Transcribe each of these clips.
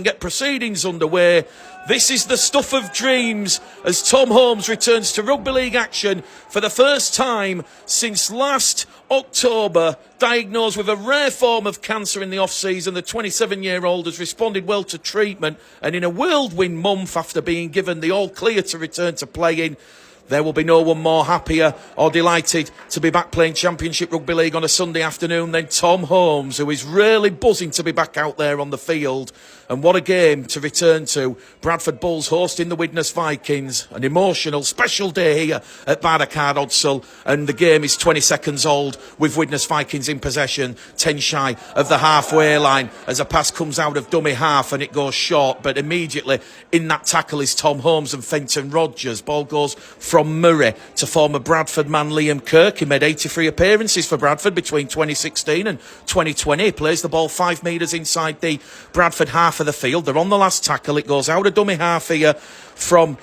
Get proceedings underway. This is the stuff of dreams as Tom Holmes returns to rugby league action for the first time since last October. Diagnosed with a rare form of cancer in the off-season, the 27-year-old has responded well to treatment, and in a whirlwind month after being given the all-clear to return to playing, there will be no one more happier or delighted to be back playing Championship Rugby League on a Sunday afternoon than Tom Holmes, who is really buzzing to be back out there on the field. And what a game to return to. Bradford Bulls hosting the Widnes Vikings. An emotional, special day here at Bradford Odsal. And the game is 20 seconds old with Widnes Vikings in possession, 10 shy of the halfway line as a pass comes out of dummy half and it goes short. But immediately in that tackle is Tom Holmes and Fenton Rodgers. Ball goes from Murray to former Bradford man Liam Kirk. He made 83 appearances for Bradford between 2016 and 2020. He plays the ball 5 metres inside the Bradford half of the field. They're on the last tackle. It goes out of dummy half here from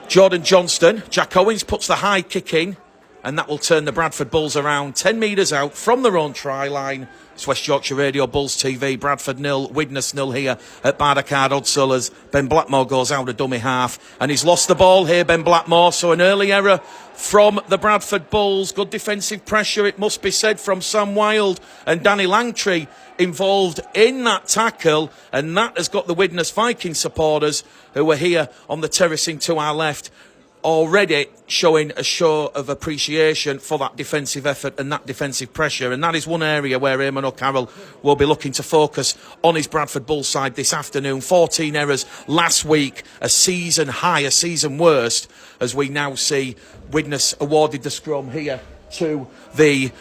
Jordan Johnston. Jack Owens puts the high kick in, and that will turn the Bradford Bulls around 10 metres out from their own try line. It's West Yorkshire Radio, Bulls TV, Bradford 0, Widnes 0 here at Bardacard Odsal as Ben Blackmore goes out of dummy half. And he's lost the ball here, Ben Blackmore, so an early error from the Bradford Bulls. Good defensive pressure, it must be said, from Sam Wilde and Danny Langtree involved in that tackle, and that has got the Widnes Viking supporters who are here on the terracing to our left already showing a show of appreciation for that defensive effort and that defensive pressure. And that is one area where Eamon O'Carroll will be looking to focus on his Bradford Bulls side this afternoon. 14 errors last week, a season high, a season worst, as we now see Widnes awarded the scrum here to the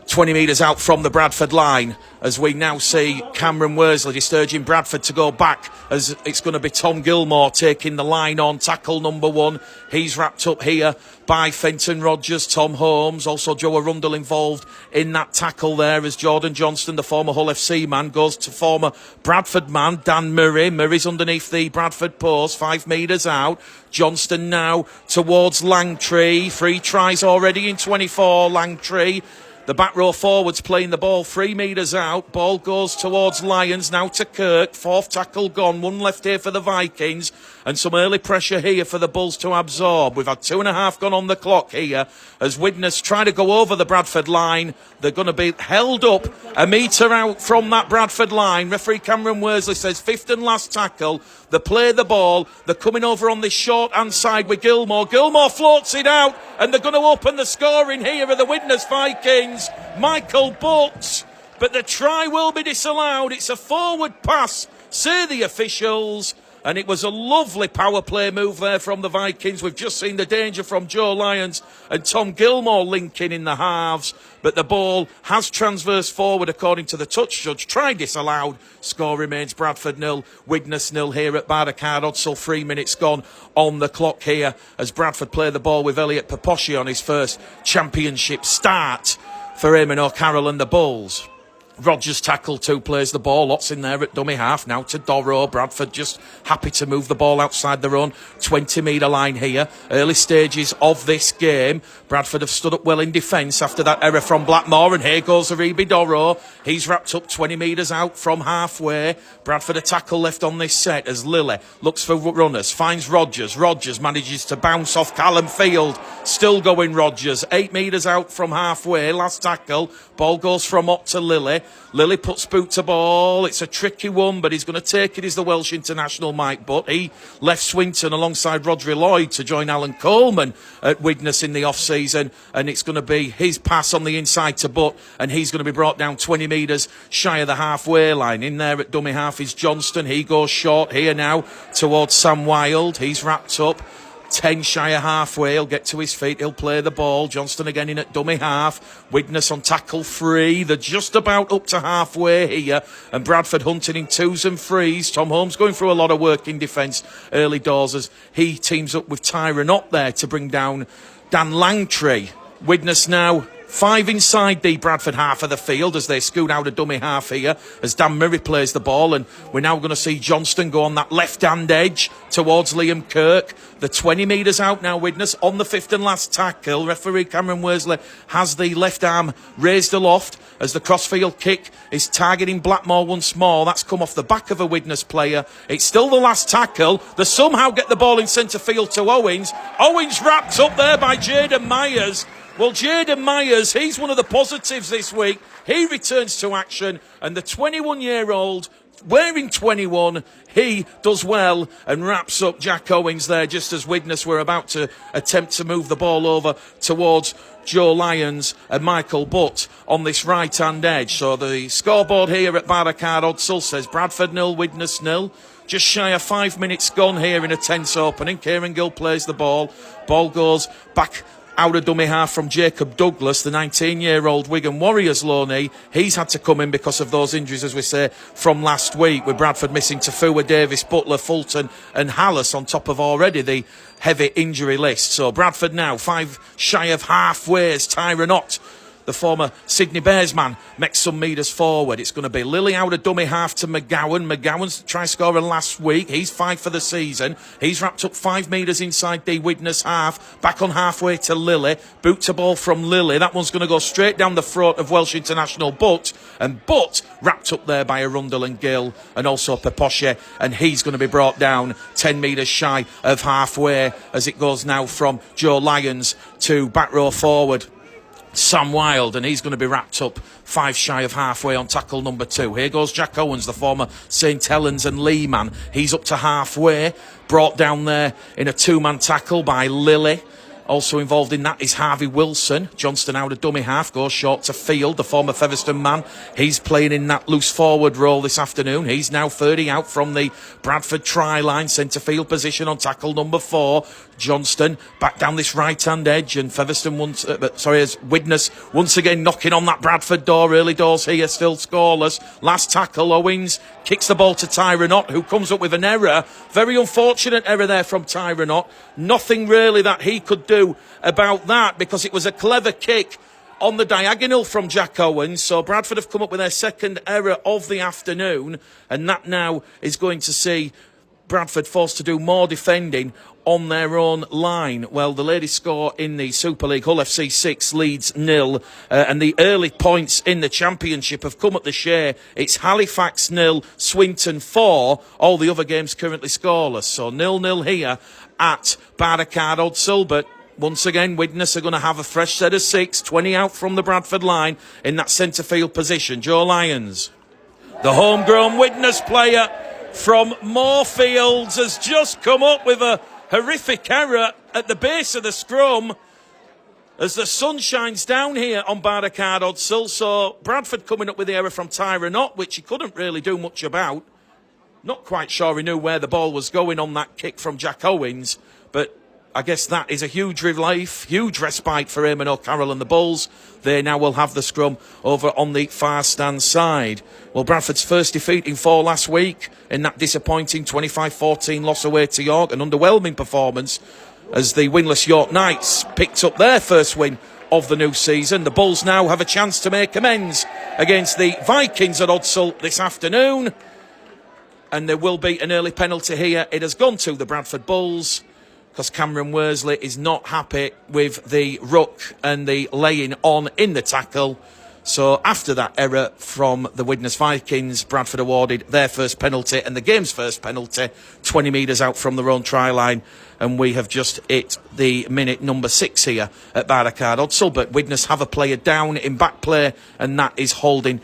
20 metres out from the Bradford line, as we now see Cameron Worsley just urging Bradford to go back, as it's going to be Tom Gilmore taking the line on tackle number 1. He's wrapped up here by Fenton Rodgers, Tom Holmes, also Joe Arundel involved in that tackle there, as Jordan Johnston, the former Hull FC man, goes to former Bradford man Dan Murray. Murray's underneath the Bradford post, 5 metres out. Johnston now towards Langtree. 3 tries already in 24, Langtree. The back row forwards playing the ball 3 metres out. Ball goes towards Lyons, now to Kirk. 4th tackle gone, 1 left here for the Vikings. And some early pressure here for the Bulls to absorb. We've had 2.5 gone on the clock here as Widnes try to go over the Bradford line. They're going to be held up a metre out from that Bradford line. Referee Cameron Worsley says 5th and last tackle. They play the ball. They're coming over on this short-hand side with Gilmore. Gilmore floats it out, and they're going to open the scoring here of the Widnes Vikings. Michael Butts, but the try will be disallowed. It's a forward pass, say the officials. And it was a lovely power play move there from the Vikings. We've just seen the danger from Joe Lyons and Tom Gilmore linking in the halves. But the ball has transversed forward according to the touch judge. Try disallowed. Score remains Bradford 0, Widnes 0 here at Bardacard Odsal. 3 minutes gone on the clock here as Bradford play the ball with Elliot Paposhi on his first championship start for Eamon O'Carroll and the Bulls. Rodgers tackle 2, plays the ball. Lots in there at dummy half. Now to Dorrow. Bradford just happy to move the ball outside their own 20-metre line here. Early stages of this game. Bradford have stood up well in defence after that error from Blackmore. And here goes Aribi Dorrow. He's wrapped up 20 metres out from halfway. Bradford a tackle left on this set as Lilly looks for runners. Finds Rodgers. Rodgers manages to bounce off Callum Field. Still going Rodgers. 8 metres out from halfway. Last tackle. Ball goes from Ott to Lilly. Lilly puts boot to ball. It's a tricky one, but he's going to take it. Is the Welsh international Mike Butt. He left Swinton alongside Rodri Lloyd to join Alan Coleman at Widnes in the off-season, and it's going to be his pass on the inside to Butt, and he's going to be brought down 20 metres shy of the halfway line. In there at dummy half is Johnston. He goes short here now towards Sam Wilde. He's wrapped up 10 shy of halfway. He'll get to his feet. He'll play the ball. Johnston again in at dummy half. Widnes on tackle 3. They're just about up to halfway here. And Bradford hunting in 2s and 3s. Tom Holmes going through a lot of work in defence early doors as he teams up with Tyron Ott there to bring down Dan Langtree. Widnes now 5 inside the Bradford half of the field as they scoot out a dummy half here as Dan Murray plays the ball, and we're now going to see Johnston go on that left-hand edge towards Liam Kirk. The 20 metres out now, Widnes, on the 5th and last tackle. Referee Cameron Worsley has the left arm raised aloft as the crossfield kick is targeting Blackmore once more. That's come off the back of a Widnes player. It's still the last tackle. They somehow get the ball in centre field to Owens. Owens wrapped up there by Jaden Myers. Well, Jaden Myers, he's one of the positives this week. He returns to action, and the 21-year-old, wearing 21, he does well and wraps up Jack Owens there just as Widnes were about to attempt to move the ball over towards Joe Lyons and Michael Butt on this right-hand edge. So the scoreboard here at Barricade Odsall says Bradford 0, Widnes 0. Just shy of 5 minutes gone here in a tense opening. Kieran Gill plays the ball. Ball goes back out of dummy half from Jacob Douglas, the 19-year-old Wigan Warriors loanee. He's had to come in because of those injuries, as we say, from last week, with Bradford missing Tafua, Davis, Butler, Fulton and Hallis on top of already the heavy injury list. So Bradford now 5 shy of halfway as Tyrone Ott, the former Sydney Bears man, makes some metres forward. It's going to be Lilly out of dummy half to McGowan. McGowan's try scorer last week. He's 5 for the season. He's wrapped up 5 metres inside the Widnes half. Back on halfway to Lilly. Boot to ball from Lilly. That one's going to go straight down the throat of Welsh international Butt. And Butt wrapped up there by Arundel and Gill and also Peposche. And he's going to be brought down 10 metres shy of halfway as it goes now from Joe Lyons to back row forward Sam Wilde, and he's going to be wrapped up 5 shy of halfway on tackle number 2. Here goes Jack Owens, the former St Helens and Lee man. He's up to halfway, brought down there in a 2-man tackle by Lilly. Also involved in that is Harvey Wilson. Johnston out of dummy half, goes short to Field, the former Featherstone man. He's playing in that loose forward role this afternoon. He's now 30 out from the Bradford try line, centre field position on tackle number 4. Johnston back down this right-hand edge, and Featherstone as Widnes once again knocking on that Bradford door. Early doors here, still scoreless. Last tackle, Owens kicks the ball to Tyrone Ott, who comes up with an error. Very unfortunate error there from Tyrone Ott. Nothing really that he could do about that because it was a clever kick on the diagonal from Jack Owens. So Bradford have come up with their second error of the afternoon, and that now is going to see Bradford forced to do more defending on their own line. Well, the ladies score in the Super League. Hull FC 6, Leeds 0. And the early points in the Championship have come at the share. It's Halifax 0, Swinton 4. All the other games currently scoreless. So 0-0 here at Barricade Odsall. But once again, Widnes are going to have a fresh set of 6, 20 out from the Bradford line in that centre field position. Joe Lyons, the homegrown Widnes player from Moorfields, has just come up with a horrific error at the base of the scrum as the sun shines down here on Barricade Odsall. So Bradford coming up with the error from Tyrone Ott, which he couldn't really do much about. Not quite sure he knew where the ball was going on that kick from Jack Owens, but I guess that is a huge relief, huge respite for Eamon O'Carroll and the Bulls. They now will have the scrum over on the far stand side. Well, Bradford's first defeat in 4 last week in that disappointing 25-14 loss away to York, an underwhelming performance as the winless York Knights picked up their first win of the new season. The Bulls now have a chance to make amends against the Vikings at Odsall this afternoon, and there will be an early penalty here. It has gone to the Bradford Bulls, because Cameron Worsley is not happy with the ruck and the laying on in the tackle. So after that error from the Widnes Vikings, Bradford awarded their first penalty and the game's first penalty 20 metres out from their own try line. And we have just hit the minute number 6 here at Barricade Odsall. But Widnes have a player down in back play, and that is holding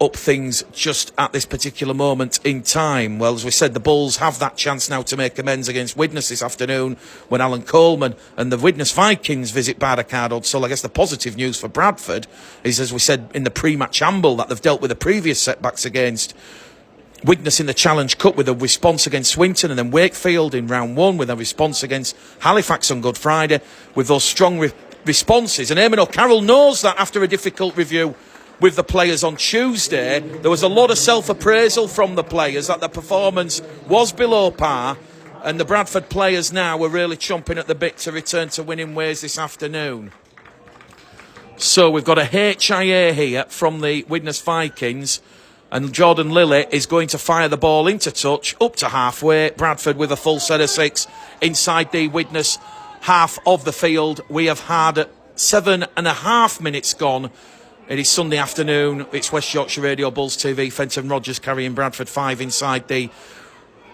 up things just at this particular moment in time. Well, as we said, the Bulls have that chance now to make amends against Widnes this afternoon when Alan Coleman and the Widnes Vikings visit Barricade Odsall. I guess the positive news for Bradford is, as we said in the pre-match amble, that they've dealt with the previous setbacks against Widnes in the Challenge Cup with a response against Swinton, and then Wakefield in round 1 with a response against Halifax on Good Friday, with those strong responses. And Eamon O'Carroll knows that after a difficult review with the players on Tuesday, there was a lot of self-appraisal from the players that the performance was below par, and the Bradford players now are really chomping at the bit to return to winning ways this afternoon. So we've got a HIA here from the Widnes Vikings. And Jordan Lilly is going to fire the ball into touch, up to halfway. Bradford with a full set of 6 inside the Widnes half of the field. We have had 7.5 minutes gone. It is Sunday afternoon. It's West Yorkshire Radio Bulls TV. Fenton Rogers carrying Bradford 5 inside the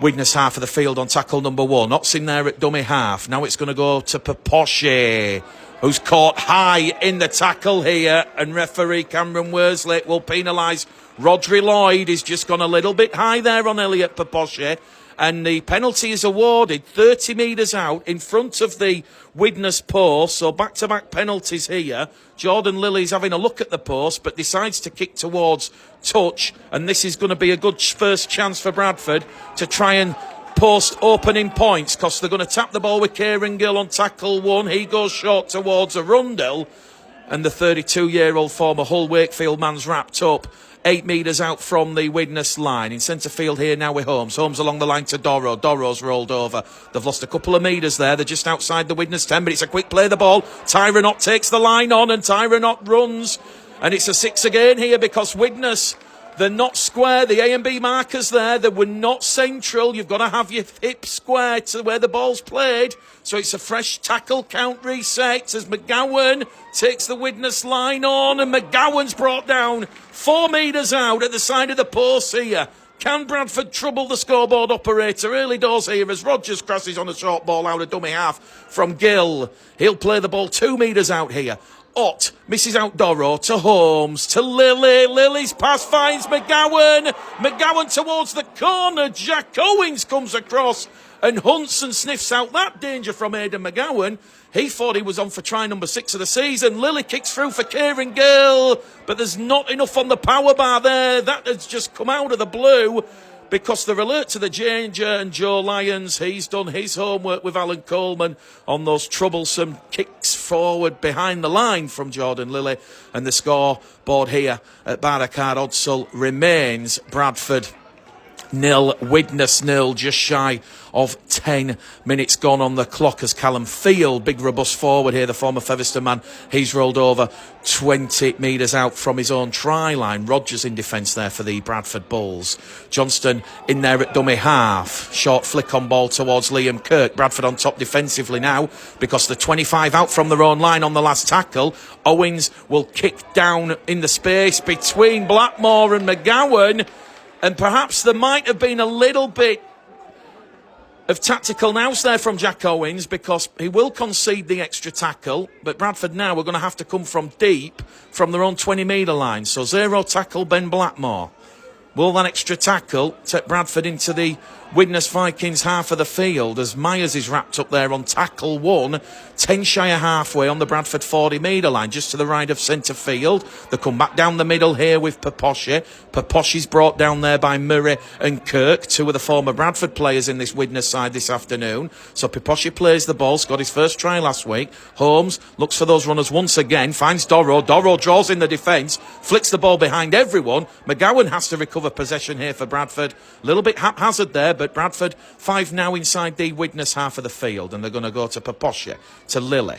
Widnes half of the field on tackle number 1. Ott's in there at dummy half. Now it's going to go to Paposhe, who's caught high in the tackle here. And referee Cameron Worsley will penalise Rodri Lloyd. He's just gone a little bit high there on Elliot Paposhe. And the penalty is awarded 30 metres out in front of the Widnes post. So back-to-back penalties here. Jordan Lilly's having a look at the post, but decides to kick towards touch. And this is going to be a good first chance for Bradford to try and post opening points, because they're going to tap the ball with Kieran Gill on tackle 1. He goes short towards Arundel. And the 32-year-old former Hull Wakefield man's wrapped up 8 metres out from the Widnes line. In centre field here now with Holmes. Holmes along the line to Doro. Doro's rolled over. They've lost a couple of metres there. They're just outside the Widnes 10, but it's a quick play the ball. Tyrone Ott takes the line on, and Tyrone Ott runs. And it's a 6 again here, because Widnes, they're not square. The A and B markers there, they were not central. You've got to have your hip square to where the ball's played. So it's a fresh tackle count reset as McGowan takes the Widnes line on, and McGowan's brought down 4 metres out at the side of the post here. Can Bradford trouble the scoreboard operator? Early doors here as Rogers crosses on a short ball out of dummy half from Gill. He'll play the ball 2 metres out here. Ott misses out Doro to Holmes to Lilly. Lilly's pass finds McGowan. McGowan towards the corner. Jack Owens comes across and hunts and sniffs out that danger from Aidan McGowan. He thought he was on for try number 6 of the season. Lilly kicks through for Kieran Gill, but there's not enough on the power bar there. That has just come out of the blue, because they're alert to the danger, and Joe Lyons, he's done his homework with Alan Coleman on those troublesome kicks forward behind the line from Jordan Lilly. And the scoreboard here at Barricade Odsall remains Bradford 0, Widnes 0, just shy of 10 minutes gone on the clock as Callum Field, big robust forward here, the former Featherstone man, he's rolled over 20 metres out from his own try line. Rogers in defence there for the Bradford Bulls. Johnston in there at dummy half. Short flick on ball towards Liam Kirk. Bradford on top defensively now, because the 25 out from their own line on the last tackle. Owens will kick down in the space between Blackmore and McGowan. And perhaps there might have been a little bit of tactical nous there from Jack Owens, because he will concede the extra tackle. But Bradford now are going to have to come from deep from their own 20-metre line. So 0 tackle Ben Blackmore. Will that extra tackle take Bradford into the Widnes Vikings half of the field, as Myers is wrapped up there on tackle 1, 10 shy of halfway on the Bradford 40-metre line, just to the right of centre field. They come back down the middle here with Paposhe. Paposhe's brought down there by Murray and Kirk, 2 of the former Bradford players in this Widnes side this afternoon. So Paposhe plays the ball, scored his first try last week. Holmes looks for those runners once again, finds Doro. Doro draws in the defence, flicks the ball behind everyone. McGowan has to recover possession here for Bradford. A little bit haphazard there, but Bradford 5 now inside the Widnes half of the field, and they're going to go to Paposhe, to Lilly.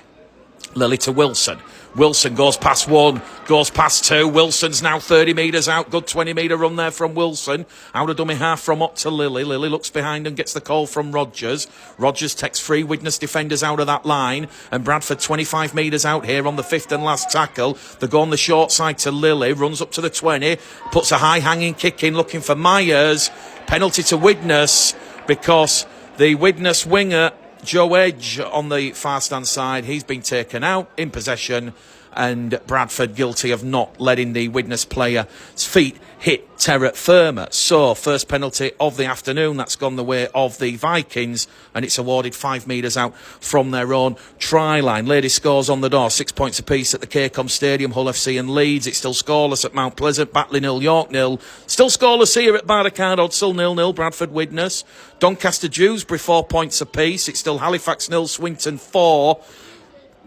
Lilly to Wilson. Wilson goes past 1, goes past 2. Wilson's now 30 metres out. Good 20-metre run there from Wilson. Out of dummy half from Ott to Lilly. Lilly looks behind and gets the call from Rogers. Rogers takes 3 Widnes defenders out of that line. And Bradford 25 metres out here on the 5th and last tackle. They go on the short side to Lilly. Runs up to the 20. Puts a high hanging kick in looking for Myers. Penalty to Widnes, because the Widnes winger Joe Edge on the far stand side, he's been taken out in possession, and Bradford guilty of not letting the Widnes player's feet hit terra firma. So first penalty of the afternoon, that's gone the way of the Vikings, and it's awarded 5 metres out from their own try line. Ladies scores on the door, 6 points apiece at the Cacom Stadium, Hull FC and Leeds. It's still scoreless at Mount Pleasant, Batley 0, York 0. Still scoreless here at Barricade Odsall 0-0, Bradford Widnes. Doncaster Dewsbury 4 points apiece. It's still Halifax 0, Swinton 4.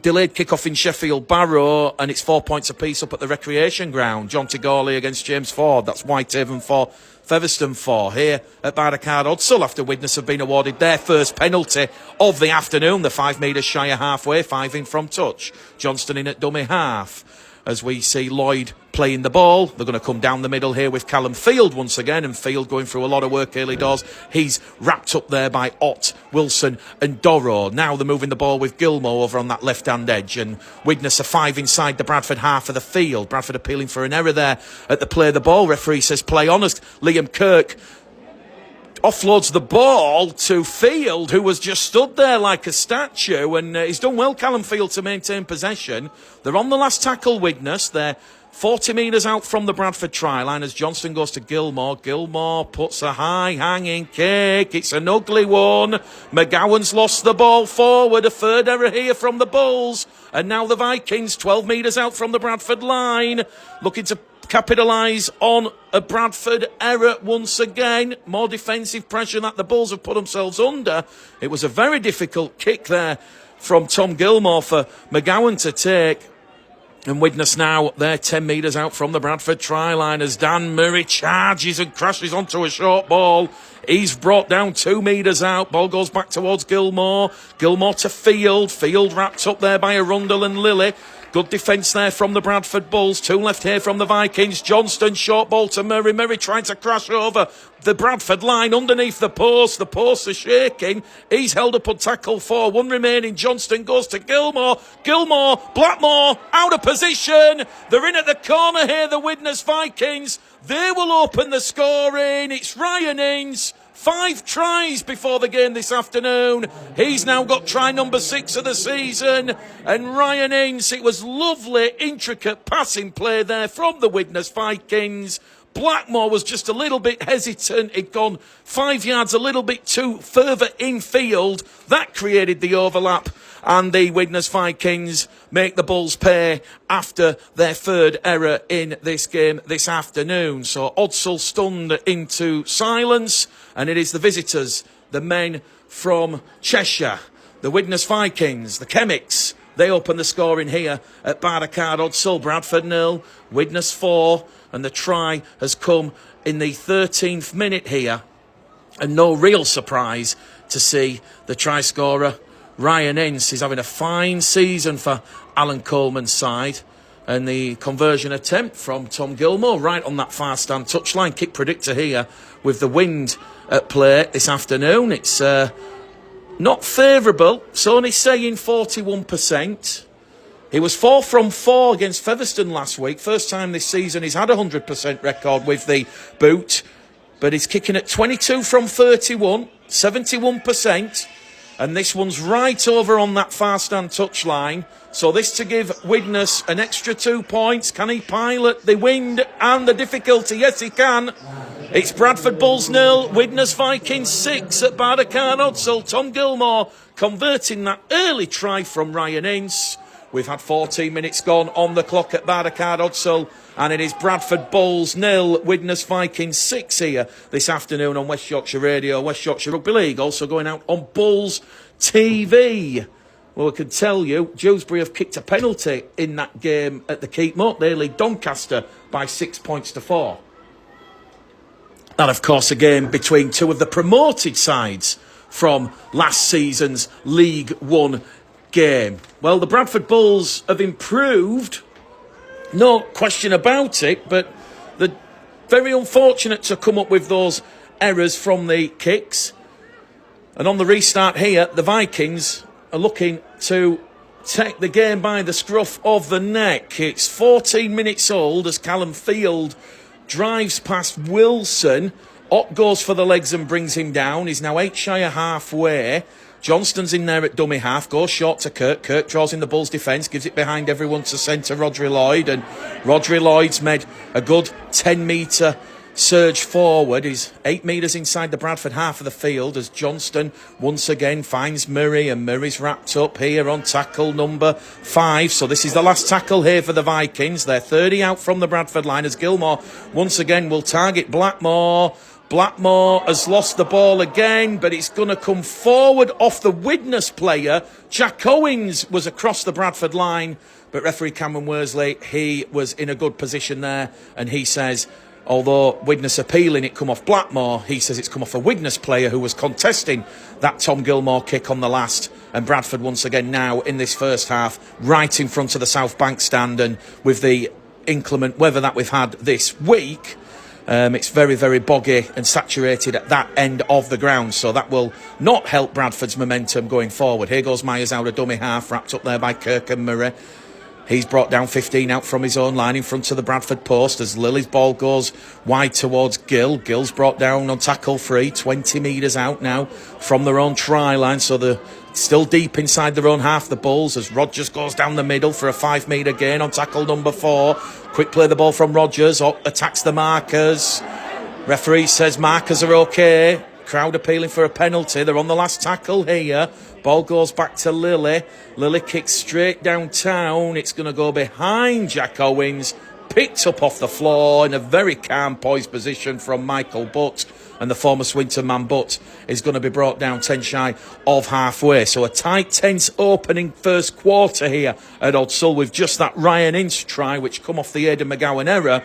Delayed kick-off in Sheffield Barrow, and it's 4 points apiece up at the recreation ground. John Tigorley against James Ford. That's Whitehaven 4, Featherstone 4. Here at Barricade Odsall, after Widnes have been awarded their first penalty of the afternoon. The 5 metres shy of halfway, 5 in from touch. Johnston in at dummy half. as we see Lloyd playing the ball. They're going to come down the middle here with Callum Field once again, and Field going through a lot of work early doors. He's wrapped up there by Ott, Wilson and Dorrough. Now they're moving the ball with Gilmore over on that left-hand edge, and Widnes are 5 inside the Bradford half of the field. Bradford appealing for an error there at the play of the ball. Referee says play honest. Liam Kirk offloads the ball to Field, who was just stood there like a statue, and he's done well, Callum Field, to maintain possession. They're on the last tackle, Widnes. They're 40 metres out from the Bradford try line as Johnston goes to Gilmore. Gilmore puts a high hanging kick. It's an ugly one. McGowan's lost the ball forward. A third error here from the Bulls. And now the Vikings, 12 metres out from the Bradford line, looking to capitalise on a Bradford error once again. More defensive pressure that the Bulls have put themselves under. It was a very difficult kick there from Tom Gilmore for McGowan to take. And Widnes now, they're 10 metres out from the Bradford try line as Dan Murray charges and crashes onto a short ball. He's brought down 2 metres out. Ball goes back towards Gilmore. Gilmore to Field. Field wrapped up there by Arundel and Lilly. Good defence there from the Bradford Bulls. 2 left here from the Vikings. Johnston, short ball to Murray. Murray trying to crash over the Bradford line underneath the post. The posts are shaking. He's held up on tackle 4. 1 remaining. Johnston goes to Gilmore. Gilmore, Blackmore, out of position. They're in at the corner here, the Widnes Vikings. They will open the scoring. It's Ryan Innes. 5 tries before the game this afternoon. He's now got try number 6 of the season. And Ryan Innes, it was lovely, intricate passing play there from the Widnes Vikings. Blackmore was just a little bit hesitant. He'd gone 5 yards a little bit too further infield. That created the overlap. And the Widnes Vikings make the Bulls pay after their 3rd error in this game this afternoon. So Odsall stunned into silence. And it is the visitors, the men from Cheshire, the Widnes Vikings, the Chemics. They open the scoring here at Barricade Odsall. Bradford 0, Widnes 4. And the try has come in the 13th minute here. And no real surprise to see the try scorer, Ryan Ince, is having a fine season for Alan Coleman's side. And the conversion attempt from Tom Gilmore right on that far stand touchline. Kick predictor here with the wind at play this afternoon. It's not favourable. It's only saying 41%. He was 4 from 4 against Featherstone last week. First time this season he's had a 100% record with the boot. But he's kicking at 22 from 31, 71%. And this one's right over on that far stand touchline. So this to give Widnes an extra 2 points. Can he pilot the wind and the difficulty? Yes, he can. It's Bradford Bulls 0, Widnes Vikings 6 at Barricade Odsall. Tom Gilmore converting that early try from Ryan Ince. We've had 14 minutes gone on the clock at Barricade Odsall, and it is Bradford Bulls 0, Widnes Vikings 6 here this afternoon on West Yorkshire Radio, West Yorkshire Rugby League, also going out on Bulls TV. Well, I can tell you, Dewsbury have kicked a penalty in that game at the Keep Moat. They lead Doncaster by 6 points to 4. That, of course, a game between 2 of the promoted sides from last season's League One game. Well, the Bradford Bulls have improved, no question about it, but they're very unfortunate to come up with those errors from the kicks. And on the restart here, the Vikings are looking to take the game by the scruff of the neck. It's 14 minutes old as Callum Field drives past Wilson. Ott goes for the legs and brings him down. He's now 8 shy of halfway. Johnston's in there at dummy half, goes short to Kirk. Kirk draws in the Bulls' defence, gives it behind everyone to centre Rodri Lloyd. And Rodri Lloyd's made a good 10-metre surge forward. He's 8 metres inside the Bradford half of the field as Johnston once again finds Murray. And Murray's wrapped up here on tackle number 5. So this is the last tackle here for the Vikings. They're 30 out from the Bradford line as Gilmore once again will target Blackmore. Blackmore has lost the ball again, but it's going to come forward off the Widnes player. Jack Owens was across the Bradford line, but referee Cameron Worsley, he was in a good position there, and he says Although Widnes appealing it come off Blackmore, he says it's come off a Widnes player who was contesting that Tom Gilmore kick on the last. And Bradford once again now in this first half, right in front of the South Bank stand, and with the inclement weather that we've had this week, it's very, very boggy and saturated at that end of the ground, so that will not help Bradford's momentum going forward. Here goes Myers out of dummy half, wrapped up there by Kirk and Murray. He's brought down 15 out from his own line in front of the Bradford post as Lily's ball goes wide towards Gill. Gill's brought down on tackle free, 20 metres out now from their own try line, so they're still deep inside their own half, the Bulls, as Rogers goes down the middle for a 5 metre gain on tackle number 4. Quick play the ball from Rogers, attacks the markers. Referee says markers are okay. Crowd appealing for a penalty. They're on the last tackle here. Ball goes back to Lily. Lily kicks straight downtown. It's going to go behind Jack Owens. Picked up off the floor in a very calm, poised position from Michael Butt. And the former Swinton man Butt is going to be brought down 10 shy of halfway. So a tight, tense opening first quarter here at Odsall with just that Ryan Ince try, which come off the Aidan McGowan error,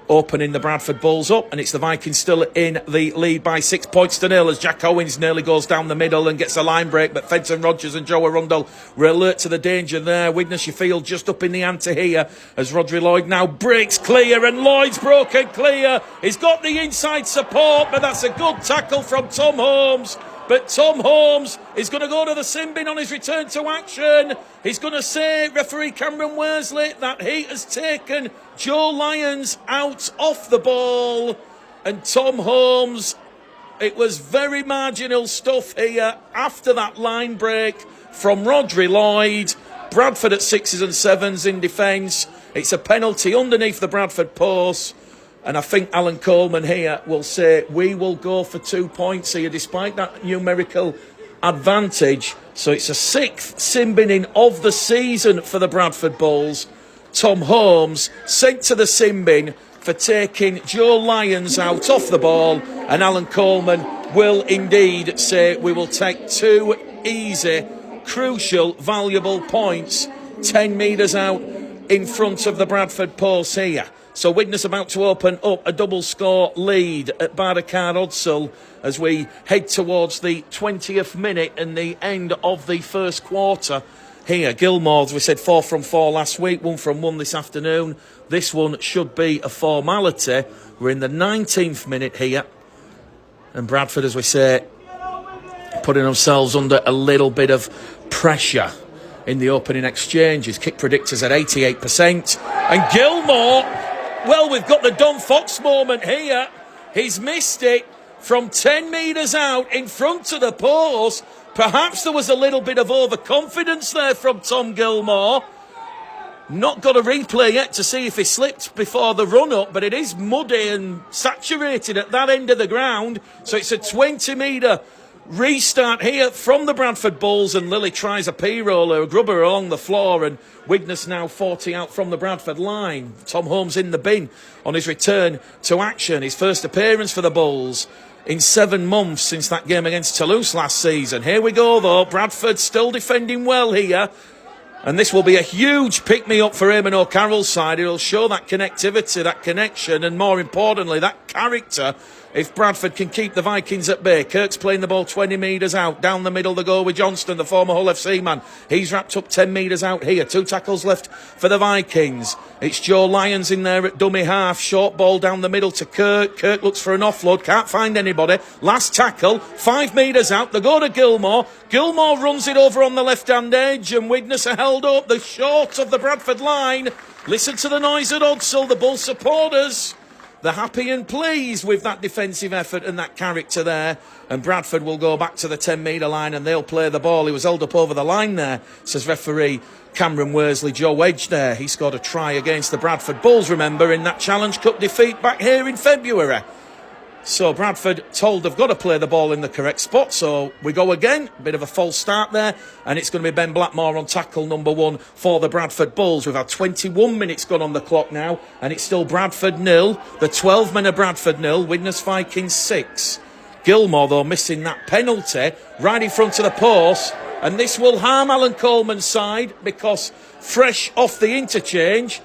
opening the Bradford Bulls up, and it's the Vikings still in the lead by 6 points to nil as Jack Owens nearly goes down the middle and gets a line break, but Fenton Rogers and Joe Arundel were alert to the danger there. Widnes, you feel just up in the ante here as Rodri Lloyd now breaks clear, and Lloyd's broken clear. He's got the inside support, but that's a good tackle from Tom Holmes. But Tom Holmes is going to go to the sin bin on his return to action. He's going to say, referee Cameron Worsley, that he has taken Joe Lyons out off the ball. And Tom Holmes, it was very marginal stuff here after that line break from Rodri Lloyd. Bradford at 6s and 7s in defence. It's a penalty underneath the Bradford post. And I think Alan Coleman here will say, we will go for 2 points here, despite that numerical advantage. So it's a 6th sin binning of the season for the Bradford Bulls. Tom Holmes sent to the sin bin for taking Joe Lyons out off the ball. And Alan Coleman will indeed say, we will take 2 easy, crucial, valuable points 10 metres out in front of the Bradford post here. So Widnes about to open up a double score lead at Bardacar Odsall as we head towards the 20th minute and the end of the first quarter here. Gilmore, as we said, 4 from 4 last week, 1 from 1 this afternoon. This one should be a formality. We're in the 19th minute here. And Bradford, as we say, putting themselves under a little bit of pressure in the opening exchanges. Kick predictors at 88%. And Gilmore... well, we've got the Don Fox moment here. He's missed it from 10 metres out in front of the post. Perhaps there was a little bit of overconfidence there from Tom Gilmore. Not got a replay yet to see if he slipped before the run-up, but it is muddy and saturated at that end of the ground. So it's a 20-metre restart here from the Bradford Bulls, and Lily tries a P-roller, a grubber along the floor, and Widnes now 40 out from the Bradford line. Tom Holmes in the bin on his return to action. His first appearance for the Bulls in 7 months since that game against Toulouse last season. Here we go though, Bradford still defending well here. And this will be a huge pick-me-up for Eamon O'Carroll's side. It'll show that connectivity, that connection, and more importantly, that character, if Bradford can keep the Vikings at bay. Kirk's playing the ball 20 metres out. Down the middle, the goal with Johnston, the former Hull FC man. He's wrapped up 10 metres out here. 2 tackles left for the Vikings. It's Joe Lyons in there at dummy half. Short ball down the middle to Kirk. Kirk looks for an offload. Can't find anybody. Last tackle. 5 metres out. They go to Gilmore. Gilmore runs it over on the left-hand edge, and Widnes are held up the short of the Bradford line. Listen to the noise at Odsall. The Bull supporters, they're happy and pleased with that defensive effort and that character there. And Bradford will go back to the 10-metre line and they'll play the ball. He was held up over the line there, says referee Cameron Worsley. Joe Wedge there. He scored a try against the Bradford Bulls, remember, in that Challenge Cup defeat back here in February. So Bradford told they've got to play the ball in the correct spot. So we go again. A bit of a false start there. And it's going to be Ben Blackmore on tackle number 1 for the Bradford Bulls. We've had 21 minutes gone on the clock now. And it's still Bradford 0. The 12 men of Bradford 0. Widnes Vikings 6. Gilmore, though, missing that penalty right in front of the post. And this will harm Alan Coleman's side because fresh off the interchange,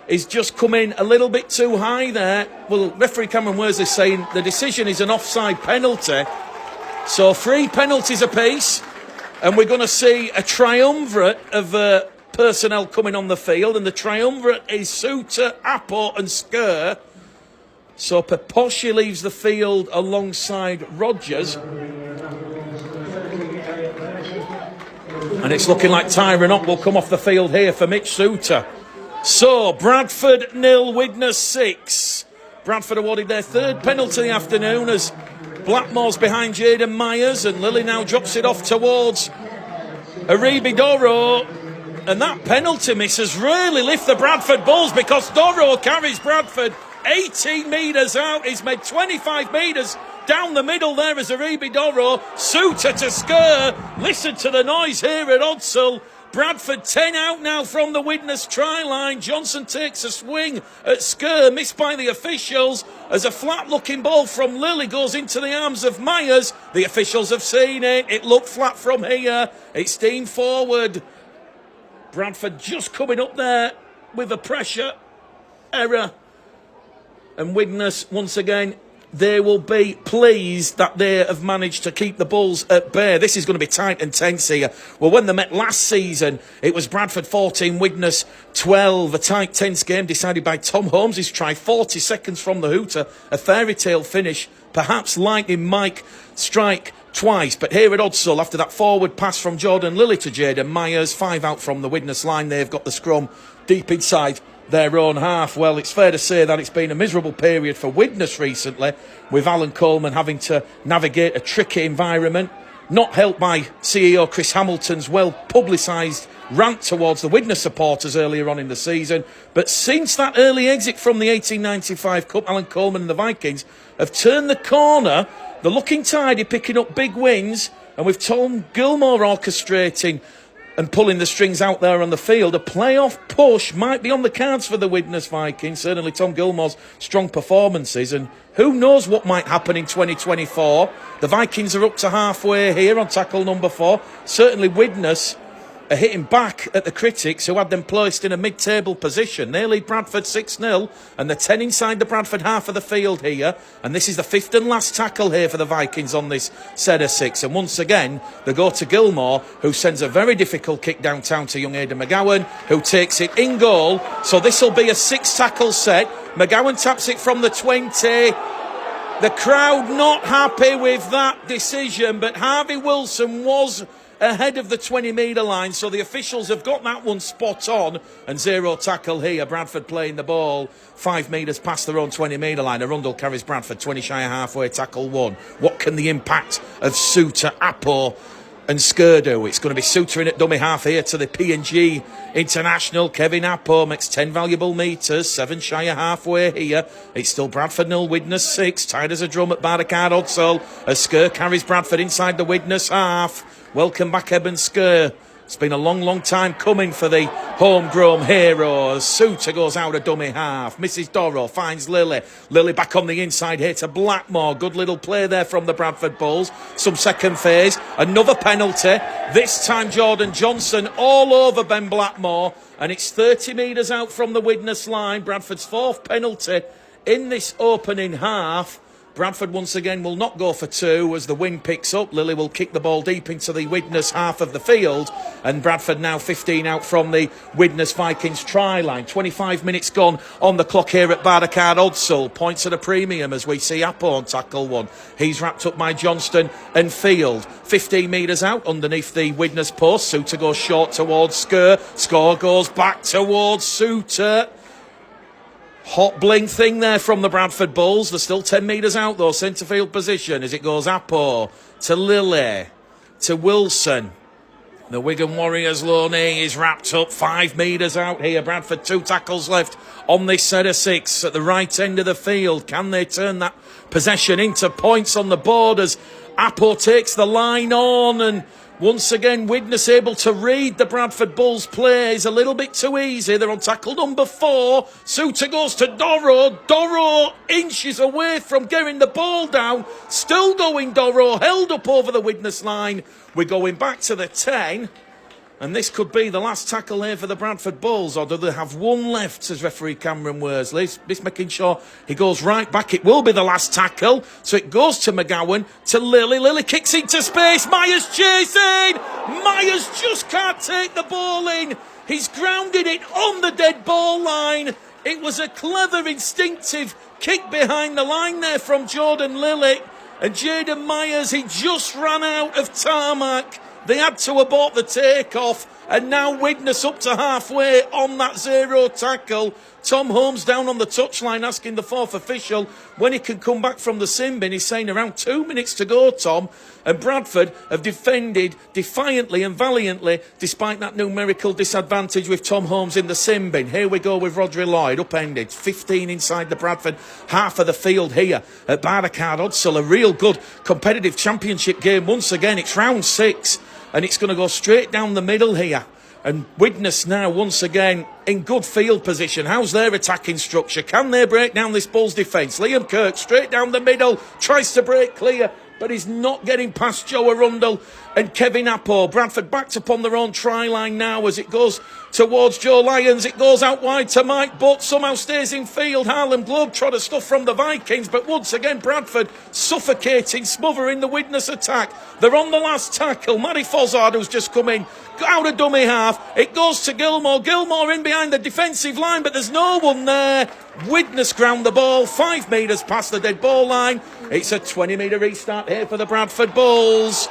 is just come in a little bit too high there. Well, referee Cameron Worsley saying the decision is an offside penalty. So 3 penalties apiece, and we're going to see a triumvirate of personnel coming on the field, and the triumvirate is Suter, Appo and Skur. So Peposchi leaves the field alongside Rogers. And it's looking like Tyrone Ott will come off the field here for Mitch Suter. So, Bradford 0, Widnes 6. Bradford awarded their 3rd penalty of the afternoon as Blackmore's behind Jaden Myers, and Lily now drops it off towards Aribi Doro. And that penalty miss has really lifted the Bradford Bulls, because Doro carries Bradford 18 metres out. He's made 25 metres down the middle there as Aribi Doro. Suter to Skur. Listen to the noise here at Odsall. Bradford 10 out now from the Widnes try line. Johnson takes a swing at Skur, missed by the officials, as a flat-looking ball from Lilly goes into the arms of Myers. The officials have seen it. It looked flat from here. It's steamed forward. Bradford just coming up there with a pressure error. And Widnes, once again, they will be pleased that they have managed to keep the Bulls at bay. This is going to be tight and tense here. Well, when they met last season, it was Bradford 14, Widnes 12. A tight, tense game decided by Tom Holmes' try, 40 seconds from the hooter. A fairy tale finish, perhaps lightning Mike strike twice. But here at Odsall, after that forward pass from Jordan Lilly to Jaden Myers, 5 out from the Widnes line, they've got the scrum deep inside their own half. Well, it's fair to say that it's been a miserable period for Widnes recently, with Alan Coleman having to navigate a tricky environment, not helped by CEO Chris Hamilton's well-publicised rant towards the Widnes supporters earlier on in the season. But since that early exit from the 1895 Cup, Alan Coleman and the Vikings have turned the corner. They're looking tidy, picking up big wins, and with Tom Gilmore orchestrating and pulling the strings out there on the field, a playoff push might be on the cards for the Widnes Vikings. Certainly Tom Gilmore's strong performances, and who knows what might happen in 2024. The Vikings are up to halfway here on tackle number 4. Certainly Widnes are hitting back at the critics who had them placed in a mid-table position. They lead Bradford 6-0, and they're 10 inside the Bradford half of the field here. And this is the 5th and last tackle here for the Vikings on this set of 6. And once again, they go to Gilmore, who sends a very difficult kick downtown to young Aidan McGowan, who takes it in goal. So this will be a 6-tackle set. McGowan taps it from the 20. The crowd not happy with that decision, but Harvey Wilson was ahead of the 20-metre line, so the officials have got that one spot on. And 0 tackle here, Bradford playing the ball 5 metres past their own 20-metre line. Arundel carries Bradford 20 shy of halfway, tackle 1. What can the impact of Suter, Appo and Skur do? It's going to be Suter in at dummy half here to the P&G international. Kevin Appo makes 10 valuable metres, 7 shy of halfway here. It's still Bradford 0, Widnes 6, tied as a drum at Barricade Odsall, as Skur carries Bradford inside the Widnes half. Welcome back, Eben Skur. It's been a long, long time coming for the homegrown heroes. Suter goes out of dummy half. Mrs. Doro finds Lily. Lily back on the inside here to Blackmore. Good little play there from the Bradford Bulls. Some second phase. Another penalty. This time Jordan Johnson all over Ben Blackmore. And it's 30 metres out from the Widnes line. Bradford's 4th penalty in this opening half. Bradford once again will not go for 2 as the wind picks up. Lily will kick the ball deep into the Widnes half of the field, and Bradford now 15 out from the Widnes Vikings try line. 25 minutes gone on the clock here at Barricade Odsall. Points at a premium as we see Appo on tackle 1. He's wrapped up by Johnston and Field. 15 metres out underneath the Widnes post. Suter goes short towards Skur. Skur goes back towards Suter. Hot bling thing there from the Bradford Bulls. They're still 10 metres out though, centre field position, as it goes Appo to Lily to Wilson. The Wigan Warriors Loney is wrapped up 5 metres out here. Bradford 2 tackles left on this set of 6 at the right end of the field. Can they turn that possession into points on the board as Appo takes the line on? And once again, Widnes able to read the Bradford Bulls' plays a little bit too easy. They're on tackle number 4. Suter goes to Doro. Doro inches away from getting the ball down. Still going Doro, held up over the Widnes line. We're going back to the 10. And this could be the last tackle here for the Bradford Bulls, or do they have one left, says referee Cameron Worsley. He's making sure he goes right back. It will be the last tackle. So it goes to McGowan, to Lilly. Lilly kicks into space. Myers chasing. Myers just can't take the ball in. He's grounded it on the dead ball line. It was a clever, instinctive kick behind the line there from Jordan Lilly. And Jaden Myers, he just ran out of tarmac. They had to abort the takeoff, and now Widnes up to halfway on that zero tackle. Tom Holmes down on the touchline asking the fourth official when he can come back from the sin bin. He's saying around 2 minutes to go, Tom. And Bradford have defended defiantly and valiantly despite that numerical disadvantage with Tom Holmes in the sin bin. Here we go with Rodri Lloyd, upended. 15 inside the Bradford half of the field here at Bardacard Odsal. A real good competitive championship game once again. It's round 6. And it's going to go straight down the middle here. And Widnes now, once again, in good field position. How's their attacking structure? Can they break down this Bulls defence? Liam Kirk straight down the middle. Tries to break clear, but he's not getting past Joe Arundel and Kevin Appo. Bradford backed up on their own try line now as it goes towards Joe Lyons. It goes out wide to Mike Butt. Somehow stays in field. Harlem Globetrotter stuff from the Vikings. But once again, Bradford suffocating, smothering the Widnes attack. They're on the last tackle. Matty Fozzard, who's just come in, out of dummy half. It goes to Gilmore. Gilmore in behind the defensive line, but there's no one there. Widnes ground the ball 5 metres past the dead ball line. It's a 20-metre restart here for the Bradford Bulls.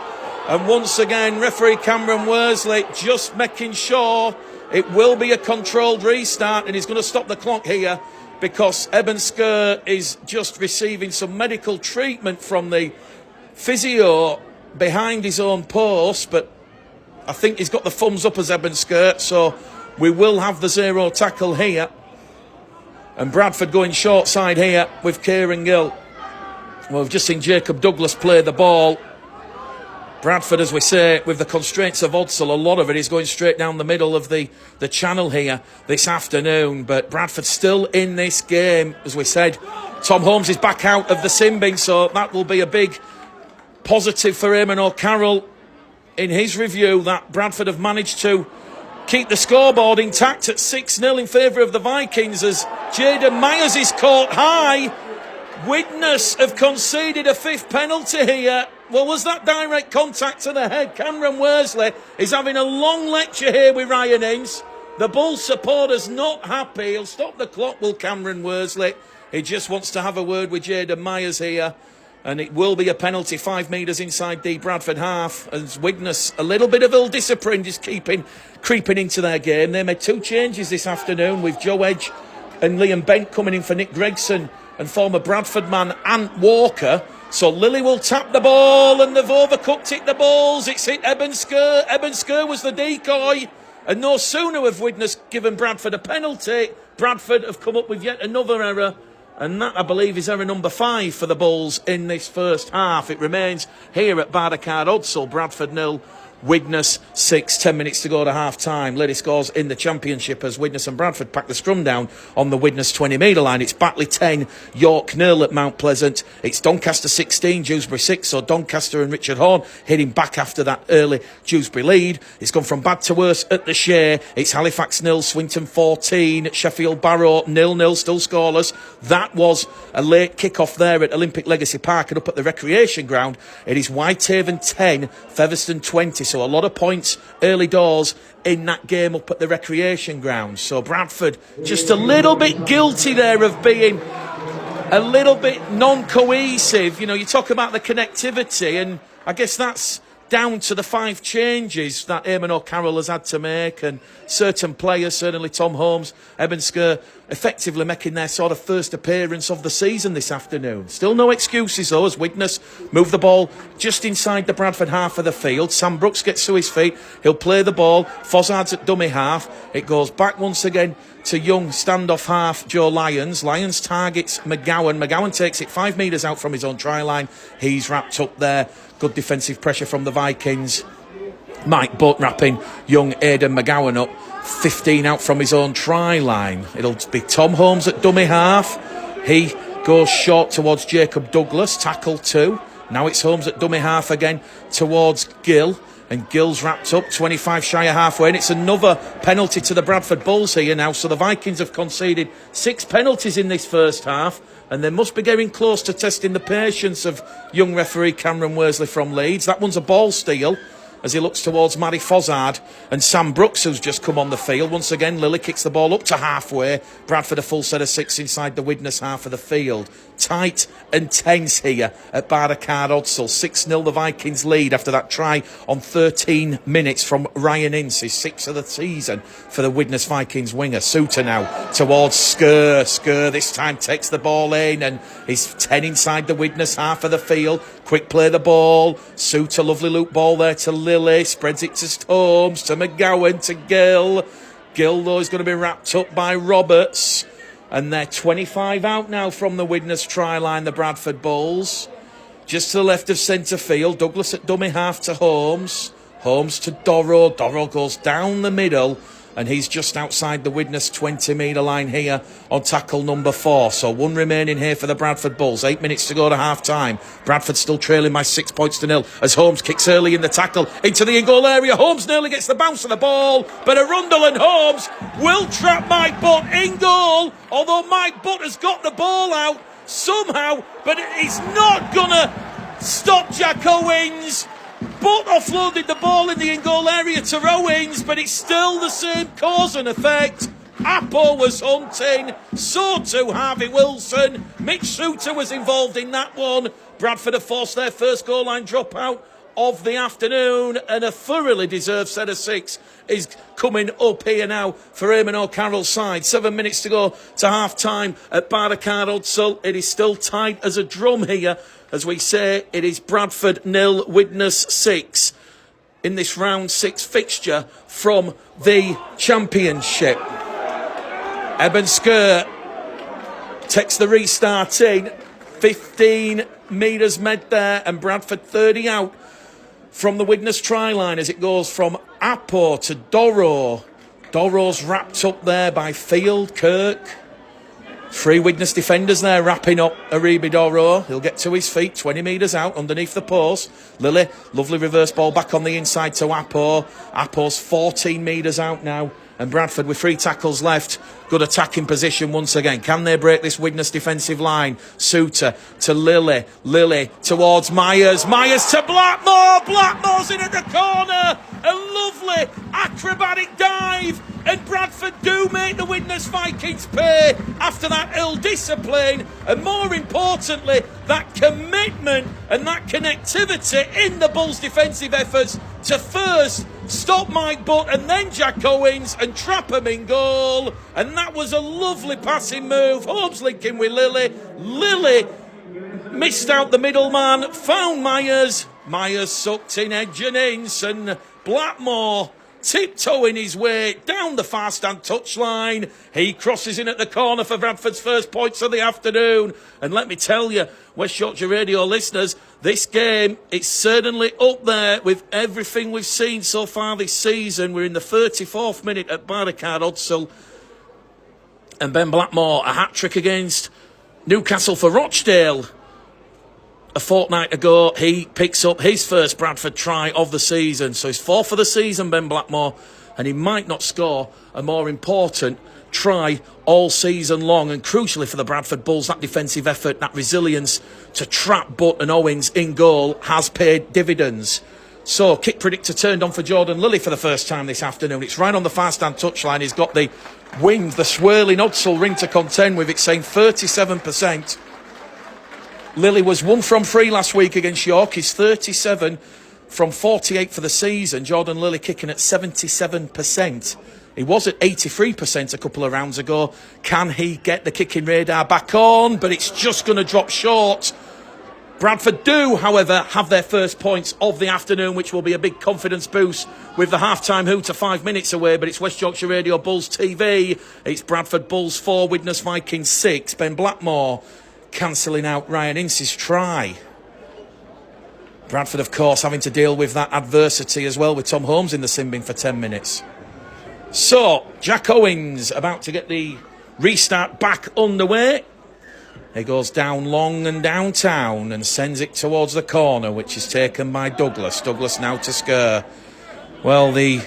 And once again, referee Cameron Worsley just making sure it will be a controlled restart, and he's going to stop the clock here because Eben Skur is just receiving some medical treatment from the physio behind his own post, but I think he's got the thumbs up as Eben Skur, so we will have the zero tackle here. And Bradford going short side here with Kieran Gill. Well, we've just seen Jacob Douglas play the ball. Bradford, as we say, with the constraints of Odsal, a lot of it is going straight down the middle of the channel here this afternoon. But Bradford still in this game, as we said. Tom Holmes is back out of the sin bin, so that will be a big positive for Eamon O'Carroll in his review, that Bradford have managed to keep the scoreboard intact at 6-0 in favour of the Vikings as Jaden Myers is caught high. Widnes have conceded a 5th penalty here. Well, was that direct contact to the head? Cameron Worsley is having a long lecture here with Ryan Ince. The Bulls supporters not happy. He'll stop the clock, will Cameron Worsley. He just wants to have a word with Jaden Myers here. And it will be a penalty 5 metres inside the Bradford half. As Widnes, a little bit of ill discipline is creeping into their game. They made 2 changes this afternoon with Joe Edge and Liam Bent coming in for Nick Gregson and former Bradford man Ant Walker. So Lilly will tap the ball and they've overcooked it, the Bulls. It's hit Eben Skur. Eben Skur was the decoy. And no sooner have Widnes given Bradford a penalty, Bradford have come up with yet another error. And that, I believe, is error number 5 for the Bulls in this first half. It remains here at Bardacard Odsal. Bradford 0, Widnes 6, 10 minutes to go to half-time. Lady scores in the championship as Widnes and Bradford pack the scrum down on the Widnes 20-metre line. It's Batley 10, York 0 at Mount Pleasant. It's Doncaster 16, Dewsbury 6. So Doncaster and Richard Horne hitting back after that early Dewsbury lead. It's gone from bad to worse at the Share. It's Halifax 0, Swinton 14, Sheffield Barrow 0-0, still scoreless. That was a late kick-off there at Olympic Legacy Park and up at the recreation ground. It is Whitehaven 10, Featherstone 20. So a lot of points early doors in that game up at the recreation ground. So Bradford just a little bit guilty there of being a little bit non-cohesive. You know, you talk about the connectivity, and I guess that's down to the 5 changes that Eamon O'Carroll has had to make, and certain players, certainly Tom Holmes, Eben Skur, effectively making their sort of first appearance of the season this afternoon. Still no excuses though, as Widnes move the ball just inside the Bradford half of the field. Sam Brooks gets to his feet, he'll play the ball, Fozzard's at dummy half, it goes back once again to young standoff half Joe Lyons. Lyons targets McGowan takes it 5 metres out from his own try line. He's wrapped up there. Good defensive pressure from the Vikings. Mike Butt wrapping young Aidan McGowan up. 15 out from his own try line. It'll be Tom Holmes at dummy half. He goes short towards Jacob Douglas. Tackle 2. Now it's Holmes at dummy half again towards Gill. And Gill's wrapped up, 25 shy of halfway. And it's another penalty to the Bradford Bulls here now. So the Vikings have conceded 6 penalties in this first half. And they must be getting close to testing the patience of young referee Cameron Worsley from Leeds. That one's a ball steal as he looks towards Matty Fozzard and Sam Brooks, who's just come on the field. Once again, Lilly kicks the ball up to halfway. Bradford a full set of 6 inside the Widnes half of the field. Tight and tense here at Bardacard Odsall. 6-0 the Vikings lead after that try on 13 minutes from Ryan Ince, his 6th of the season for the Widnes Vikings winger. Suter now towards Skur. Skur this time takes the ball in and he's 10 inside the Widnes half of the field. Quick play the ball. Suter, lovely loop ball there to Lilly. Spreads it to Holmes, to McGowan, to Gill. Gill, though, is going to be wrapped up by Roberts. And they're 25 out now from the Widnes try line, the Bradford Bulls. Just to the left of centre field. Douglas at dummy half to Holmes. Holmes to Dorrow. Dorrow goes down the middle. And he's just outside the Widnes 20-metre line here on tackle number 4. So 1 remaining here for the Bradford Bulls. 8 minutes to go to half-time. Bradford still trailing by 6 points to 0 as Holmes kicks early in the tackle into the in-goal area. Holmes nearly gets the bounce of the ball, but Arundel and Holmes will trap Mike Butt in goal, although Mike Butt has got the ball out somehow, but he's not going to stop Jack Owens. Butt offloaded the ball in the in-goal area to Owens, but it's still the same cause and effect. Appo was hunting, so too Harvey Wilson. Mitch Suter was involved in that one. Bradford have forced their first goal line dropout of the afternoon, and a thoroughly deserved set of 6 is coming up here now for Eamon O'Carroll's side. 7 minutes to go to half-time at Bardacard Odsall. It is still tight as a drum here. As we say, it is Bradford 0, Widnes 6 in this round 6 fixture from the Championship. Eben Skur takes the restart in. 15 metres made there, and Bradford 30 out from the Widnes try line as it goes from Appo to Dorrow. Dorrow's wrapped up there by Field, Kirk. 3 Widnes defenders there wrapping up Aribi Dorrow. He'll get to his feet, 20 metres out underneath the post. Lilly, lovely reverse ball back on the inside to Appo. Appo's 14 metres out now. And Bradford with 3 tackles left. Good attacking position once again. Can they break this Widnes defensive line? Suter to Lilly. Lilly towards Myers. Myers to Blackmore. Blackmore's in at the corner. A lovely acrobatic dive. And Bradford do make the Widnes Vikings pay after that ill-discipline. And more importantly, that commitment and that connectivity in the Bulls' defensive efforts to first stop Mike Butt and then Jack Owens and trap him in goal. And that was a lovely passing move. Holmes linking with Lilly. Lilly missed out the middleman, found Myers. Myers sucked in edge and inch, and Blackmore tiptoeing his way down the far stand touchline. He crosses in at the corner for Bradford's first points of the afternoon. And let me tell you, West Yorkshire Radio listeners, this game, it's certainly up there with everything we've seen so far this season. We're in the 34th minute at Bardacard Odsall. And Ben Blackmore, a hat-trick against Newcastle for Rochdale. A fortnight ago, he picks up his first Bradford try of the season. So he's 4th for the season, Ben Blackmore, and he might not score a more important try all season long. And crucially for the Bradford Bulls, that defensive effort, that resilience to trap Butt and Owens in goal has paid dividends. So, kick predictor turned on for Jordan Lilly for the first time this afternoon. It's right on the far stand touchline. He's got the wind, the swirling Odsall ring to contend with. It's saying 37%. Lilly was 1 from 3 last week against York. He's 37 from 48 for the season. Jordan Lilly kicking at 77%. He was at 83% a couple of rounds ago. Can he get the kicking radar back on? But it's just going to drop short. Bradford do, however, have their first points of the afternoon, which will be a big confidence boost with the half-time hooter 5 minutes away. But it's West Yorkshire Radio Bulls TV. It's Bradford Bulls 4, Widnes Vikings 6. Ben Blackmore cancelling out Ryan Ince's try. Bradford, of course, having to deal with that adversity as well with Tom Holmes in the sin bin for 10 minutes. So, Jack Owens about to get the restart back underway. He goes down long and downtown and sends it towards the corner, which is taken by Douglas. Douglas now to Skur. Well, the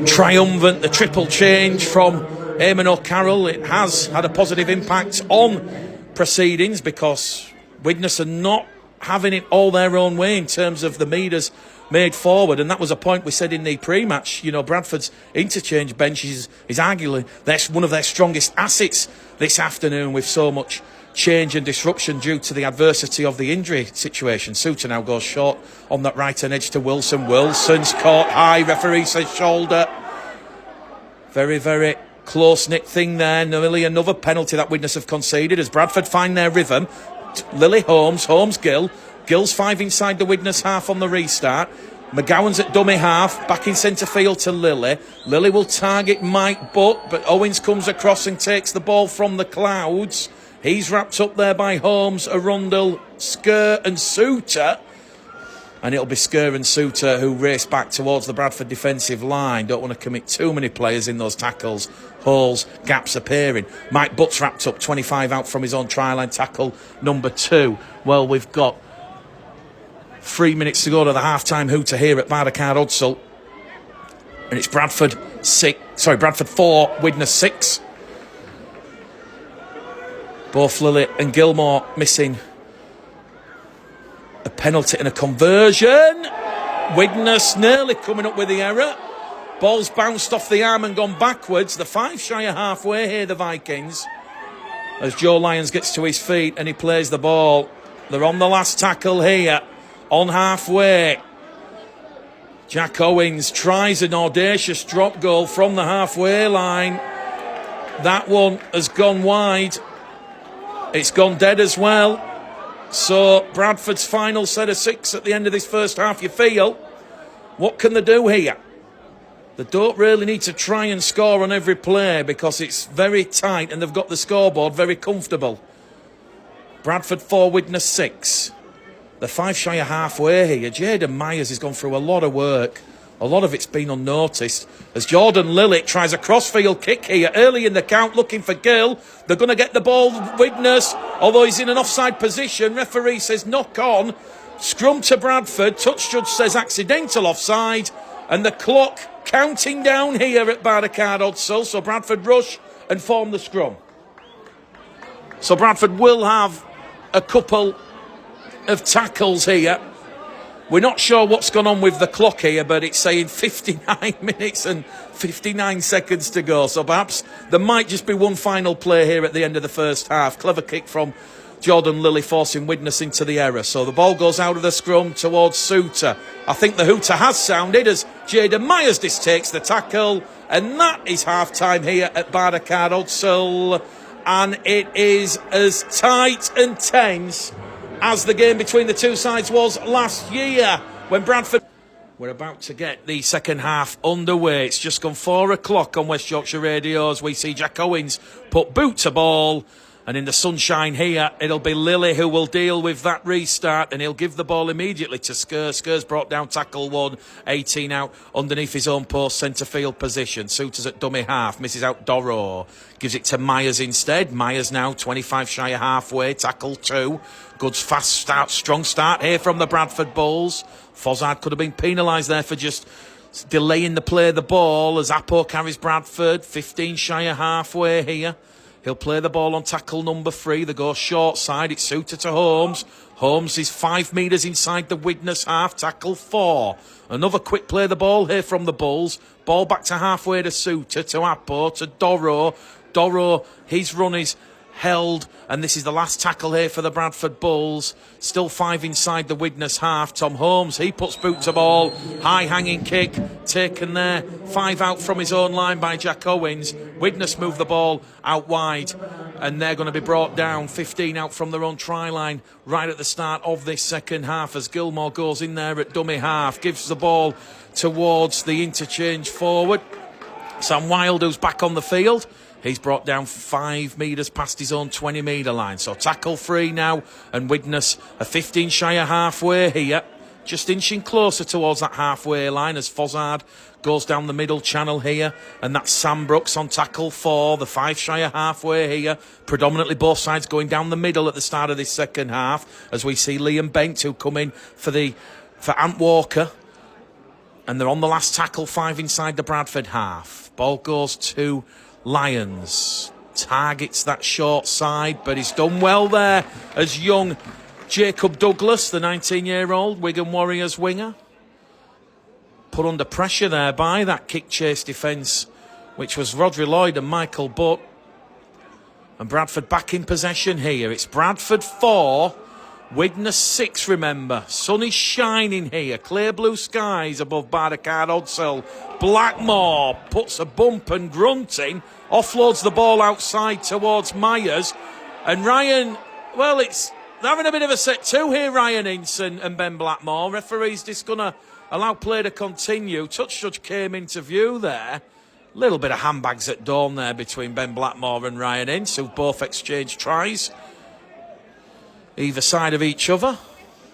triumphant, the triple change from Eamon O'Carroll, it has had a positive impact on proceedings because Widnes are not having it all their own way in terms of the meters made forward, and that was a point we said in the pre-match. You know, Bradford's interchange bench is arguably that's one of their strongest assets this afternoon, with so much change and disruption due to the adversity of the injury situation. Suter now goes short on that right-hand edge to Wilson. Wilson's caught high, referee says shoulder. Very, very close-knit thing there. Nearly another penalty that Widnes have conceded as Bradford find their rhythm. Lily Holmes, Gill. Gill's 5 inside the Widnes half on the restart. McGowan's at dummy half, back in centre field to Lily. Lily will target Mike Butt, but Owens comes across and takes the ball from the clouds. He's wrapped up there by Holmes, Arundel, Skur and Suter. And it'll be Skur and Suter who race back towards the Bradford defensive line. Don't want to commit too many players in those tackles. Holes, gaps appearing. Mike Butt's wrapped up, 25 out from his own try-line tackle, number 2. Well, we've got 3 minutes to go to the half-time hooter here at Bardacard Hudsall. And it's Bradford 4, Widnes 6. Both Lily and Gilmore missing a penalty and a conversion. Widnes nearly coming up with the error. Ball's bounced off the arm and gone backwards. The 5 shy of halfway here, the Vikings. As Joe Lyons gets to his feet and he plays the ball. They're on the last tackle here. On halfway. Jack Owens tries an audacious drop goal from the halfway line. That one has gone wide. It's gone dead as well. So Bradford's final set of 6 at the end of this first half, you feel. What can they do here? They don't really need to try and score on every play because it's very tight and they've got the scoreboard very comfortable. Bradford 4, Widnes 6. The 5 shy of halfway here. Jaden Myers has gone through a lot of work. A lot of it's been unnoticed. As Jordan Lillick tries a crossfield kick here early in the count, looking for Gill. They're going to get the ball, Widnes, although he's in an offside position. Referee says knock on. Scrum to Bradford. Touch judge says accidental offside. And the clock counting down here at Bardacard Hudsall. So Bradford rush and form the scrum. So Bradford will have a couple of tackles here. We're not sure what's gone on with the clock here, but it's saying 59 minutes and 59 seconds to go. So perhaps there might just be one final play here at the end of the first half. Clever kick from Jordan Lilly, forcing Widnes into the error. So the ball goes out of the scrum towards Suter. I think the hooter has sounded as Jaden Myers takes the tackle. And that is half-time here at Bardacard Hudsall. And it is as tight and tense as the game between the two sides was last year when Bradford... We're about to get the second half underway. It's just gone 4 o'clock on West Yorkshire Radio as we see Jack Owens put boot to ball. And in the sunshine here, it'll be Lilly who will deal with that restart, and he'll give the ball immediately to Skur. Skur's brought down tackle 1, 18 out underneath his own post centre field position. Suter's at dummy half, misses out Doro. Gives it to Myers instead. Myers now 25 shy of halfway, tackle 2. Good fast start, strong start here from the Bradford Bulls. Fozzard could have been penalised there for just delaying the play of the ball as Appo carries Bradford. 15 shy of halfway here. He'll play the ball on tackle number 3. They go short side. It's Suter to Holmes. Holmes is 5 metres inside the Widnes half. Tackle 4. Another quick play of the ball here from the Bulls. Ball back to halfway to Suter, to Appo, to Doro. Doro, his run is held, and this is the last tackle here for the Bradford Bulls. Still 5 inside the Widnes half. Tom Holmes, he puts boot to ball. High hanging kick taken there. 5 out from his own line by Jack Owens. Widnes move the ball out wide, and they're going to be brought down. 15 out from their own try line right at the start of this second half as Gilmore goes in there at dummy half. Gives the ball towards the interchange forward. Sam Wilde, who's back on the field. He's brought down 5 metres past his own 20-metre line. So tackle 3 now, and Widnes are 15 shy of halfway here. just inching closer towards that halfway line as Fozzard goes down the middle channel here. And that's Sam Brooks on tackle 4, the 5 shy of halfway here. Predominantly both sides going down the middle at the start of this second half, as we see Liam Bent, who come in for Ant Walker. And they're on the last tackle, 5 inside the Bradford half. Ball goes to Lions. Targets that short side, but he's done well there as young Jacob Douglas, the 19-year-old Wigan Warriors winger, put under pressure there by that kick chase defence, which was Rodri Lloyd and Michael Butt. And Bradford back in possession here. It's Bradford 4, Widnes 6, remember. Sun is shining here. Clear blue skies above Bardacard Odsell. Blackmore puts a bump and grunting. Offloads the ball outside towards Myers. And Ryan, well, it's having a bit of a set two here, Ryan Ince and Ben Blackmore. Referee's just going to allow play to continue. Touch judge came into view there. Little bit of handbags at dawn there between Ben Blackmore and Ryan Ince, who both exchanged tries either side of each other.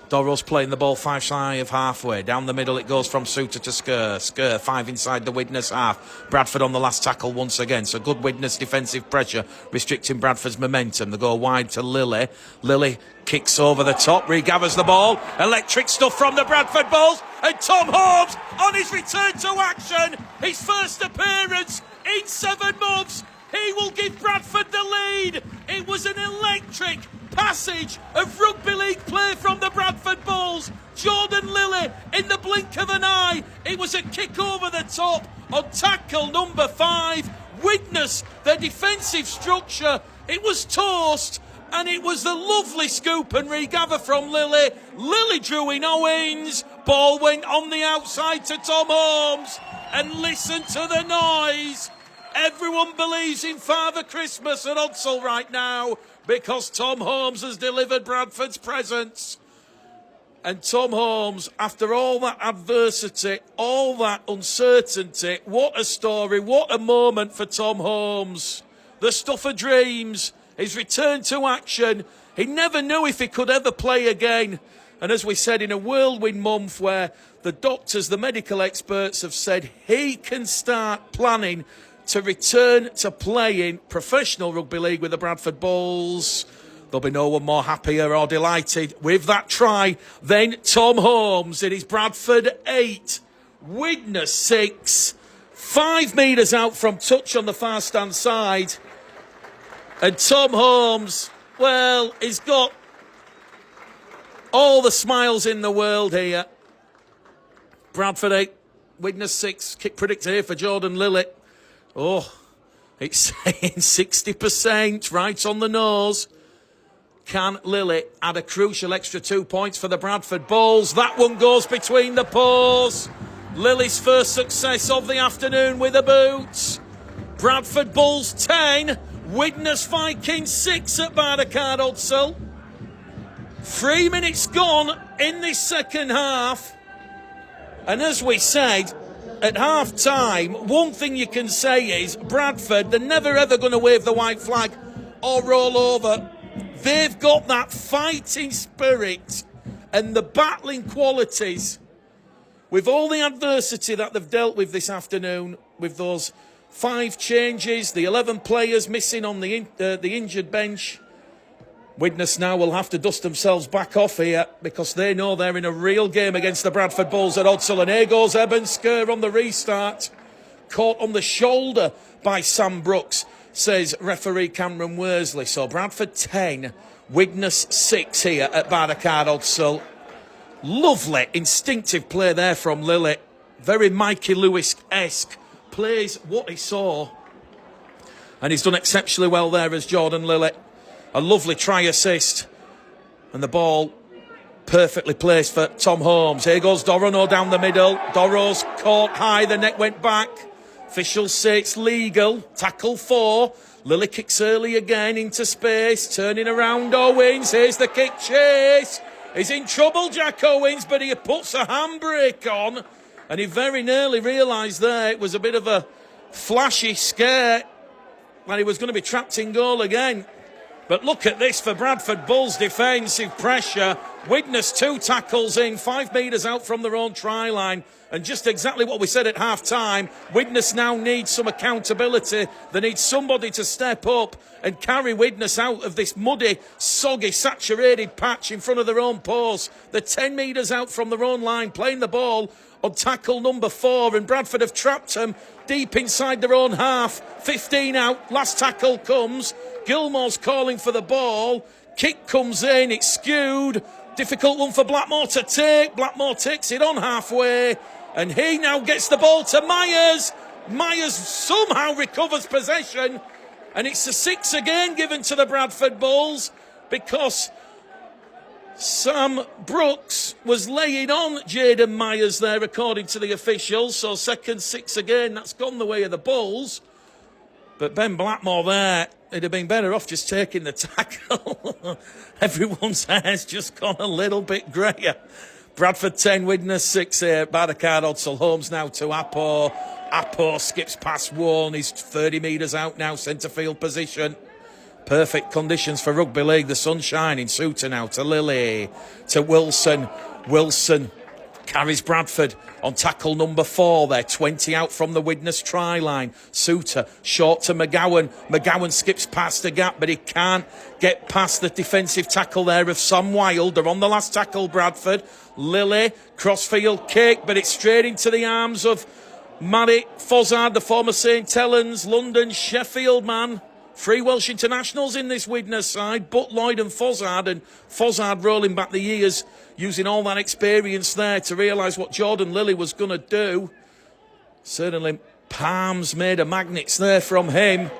Dorro's playing the ball 5 shy of halfway. Down the middle it goes from Suter to Skur. Skur 5 inside the Widnes half. Bradford on the last tackle once again. So good Widnes defensive pressure restricting Bradford's momentum. They go wide to Lilly. Lilly kicks over the top, regathers the ball. Electric stuff from the Bradford Bulls. And Tom Holmes on his return to action. His first appearance in 7 months. He will give Bradford the lead. It was an electric passage of rugby league play from the Bradford Bulls. Jordan Lilly in the blink of an eye. It was a kick over the top on tackle number 5. Widnes their defensive structure. It was toast, and it was the lovely scoop and regather from Lilly. Lilly drew in Owens. Ball went on the outside to Tom Holmes. And listen to the noise. Everyone believes in Father Christmas at Odsell right now, because Tom Holmes has delivered Bradford's presents. And Tom Holmes, after all that adversity, all that uncertainty, what a story, what a moment for Tom Holmes. The stuff of dreams, his return to action. He never knew if he could ever play again. And as we said, in a whirlwind month where the doctors, the medical experts have said he can start planning to return to playing professional rugby league with the Bradford Bulls, there'll be no one more happier or delighted with that try than Tom Holmes. It is Bradford 8, Widnes 6, 5 metres out from touch on the far stand side. And Tom Holmes, well, he's got all the smiles in the world here. Bradford 8, Widnes 6, kick predictor here for Jordan Lilly. Oh, it's saying 60%, right on the nose. Can Lilly add a crucial extra 2 points for the Bradford Bulls? That one goes between the paws. Lilly's first success of the afternoon with a boot. Bradford Bulls 10, Widnes Vikings 6 at Bardacard Odsell. 3 minutes gone in this second half. And as we said, at half-time, one thing you can say is Bradford, they're never ever going to wave the white flag or roll over. They've got that fighting spirit and the battling qualities. With all the adversity that they've dealt with this afternoon, with those 5 changes, the 11 players missing on the injured bench, Widnes now will have to dust themselves back off here, because they know they're in a real game against the Bradford Bulls at Odsell. And here goes Eben Skur on the restart. Caught on the shoulder by Sam Brooks, says referee Cameron Worsley. So Bradford 10, Widnes 6 here at Bardacard Odsell. Lovely instinctive play there from Lilly. Very Mikey Lewis-esque. Plays what he saw. And he's done exceptionally well there as Jordan Lilly. A lovely try assist. And the ball perfectly placed for Tom Holmes. Here goes Dorano down the middle. Dorro's caught high, the neck went back. Officials say it's legal. Tackle 4. Lilly kicks early again into space. Turning around Owens. Here's the kick chase. He's in trouble, Jack Owens, but he puts a handbrake on. And he very nearly realised there it was a bit of a flashy scare. And he was going to be trapped in goal again. But look at this for Bradford Bulls defensive pressure. Widnes 2 tackles in, 5 metres out from their own try line. And just exactly what we said at half-time, Widnes now needs some accountability. They need somebody to step up and carry Widnes out of this muddy, soggy, saturated patch in front of their own post. They're 10 metres out from their own line, playing the ball on tackle number 4, and Bradford have trapped them deep inside their own half. 15 out, last tackle comes. Gilmore's calling for the ball. Kick comes in, it's skewed. Difficult one for Blackmore to take. Blackmore takes it on halfway, and he now gets the ball to Myers. Myers somehow recovers possession, and it's a 6 again given to the Bradford Bulls because Sam Brooks was laying on Jaden Myers there, according to the officials. So second 6 again, that's gone the way of the Bulls. But Ben Blackmore there, he'd have been better off just taking the tackle. Everyone's hair's just gone a little bit greyer. Bradford 10, Widnes 6 here. By the card, Odsel Holmes now to Apo. Apo skips past one. He's 30 metres out now, centre field position. Perfect conditions for rugby league. The sun's shining. Suter now to Lilly. To Wilson. Wilson carries Bradford on tackle number 4 there. 20 out from the Widnes try line. Suter short to McGowan. McGowan skips past the gap, but he can't get past the defensive tackle there of Sam Wild. They're on the last tackle, Bradford. Lilly, crossfield kick, but it's straight into the arms of Matty Fozzard, the former St Helens, London, Sheffield man. 3 Welsh internationals in this Widnes side, Butt, Lloyd and Fozzard rolling back the years, using all that experience there to realise what Jordan Lilly was going to do. Certainly palms made of magnets there from him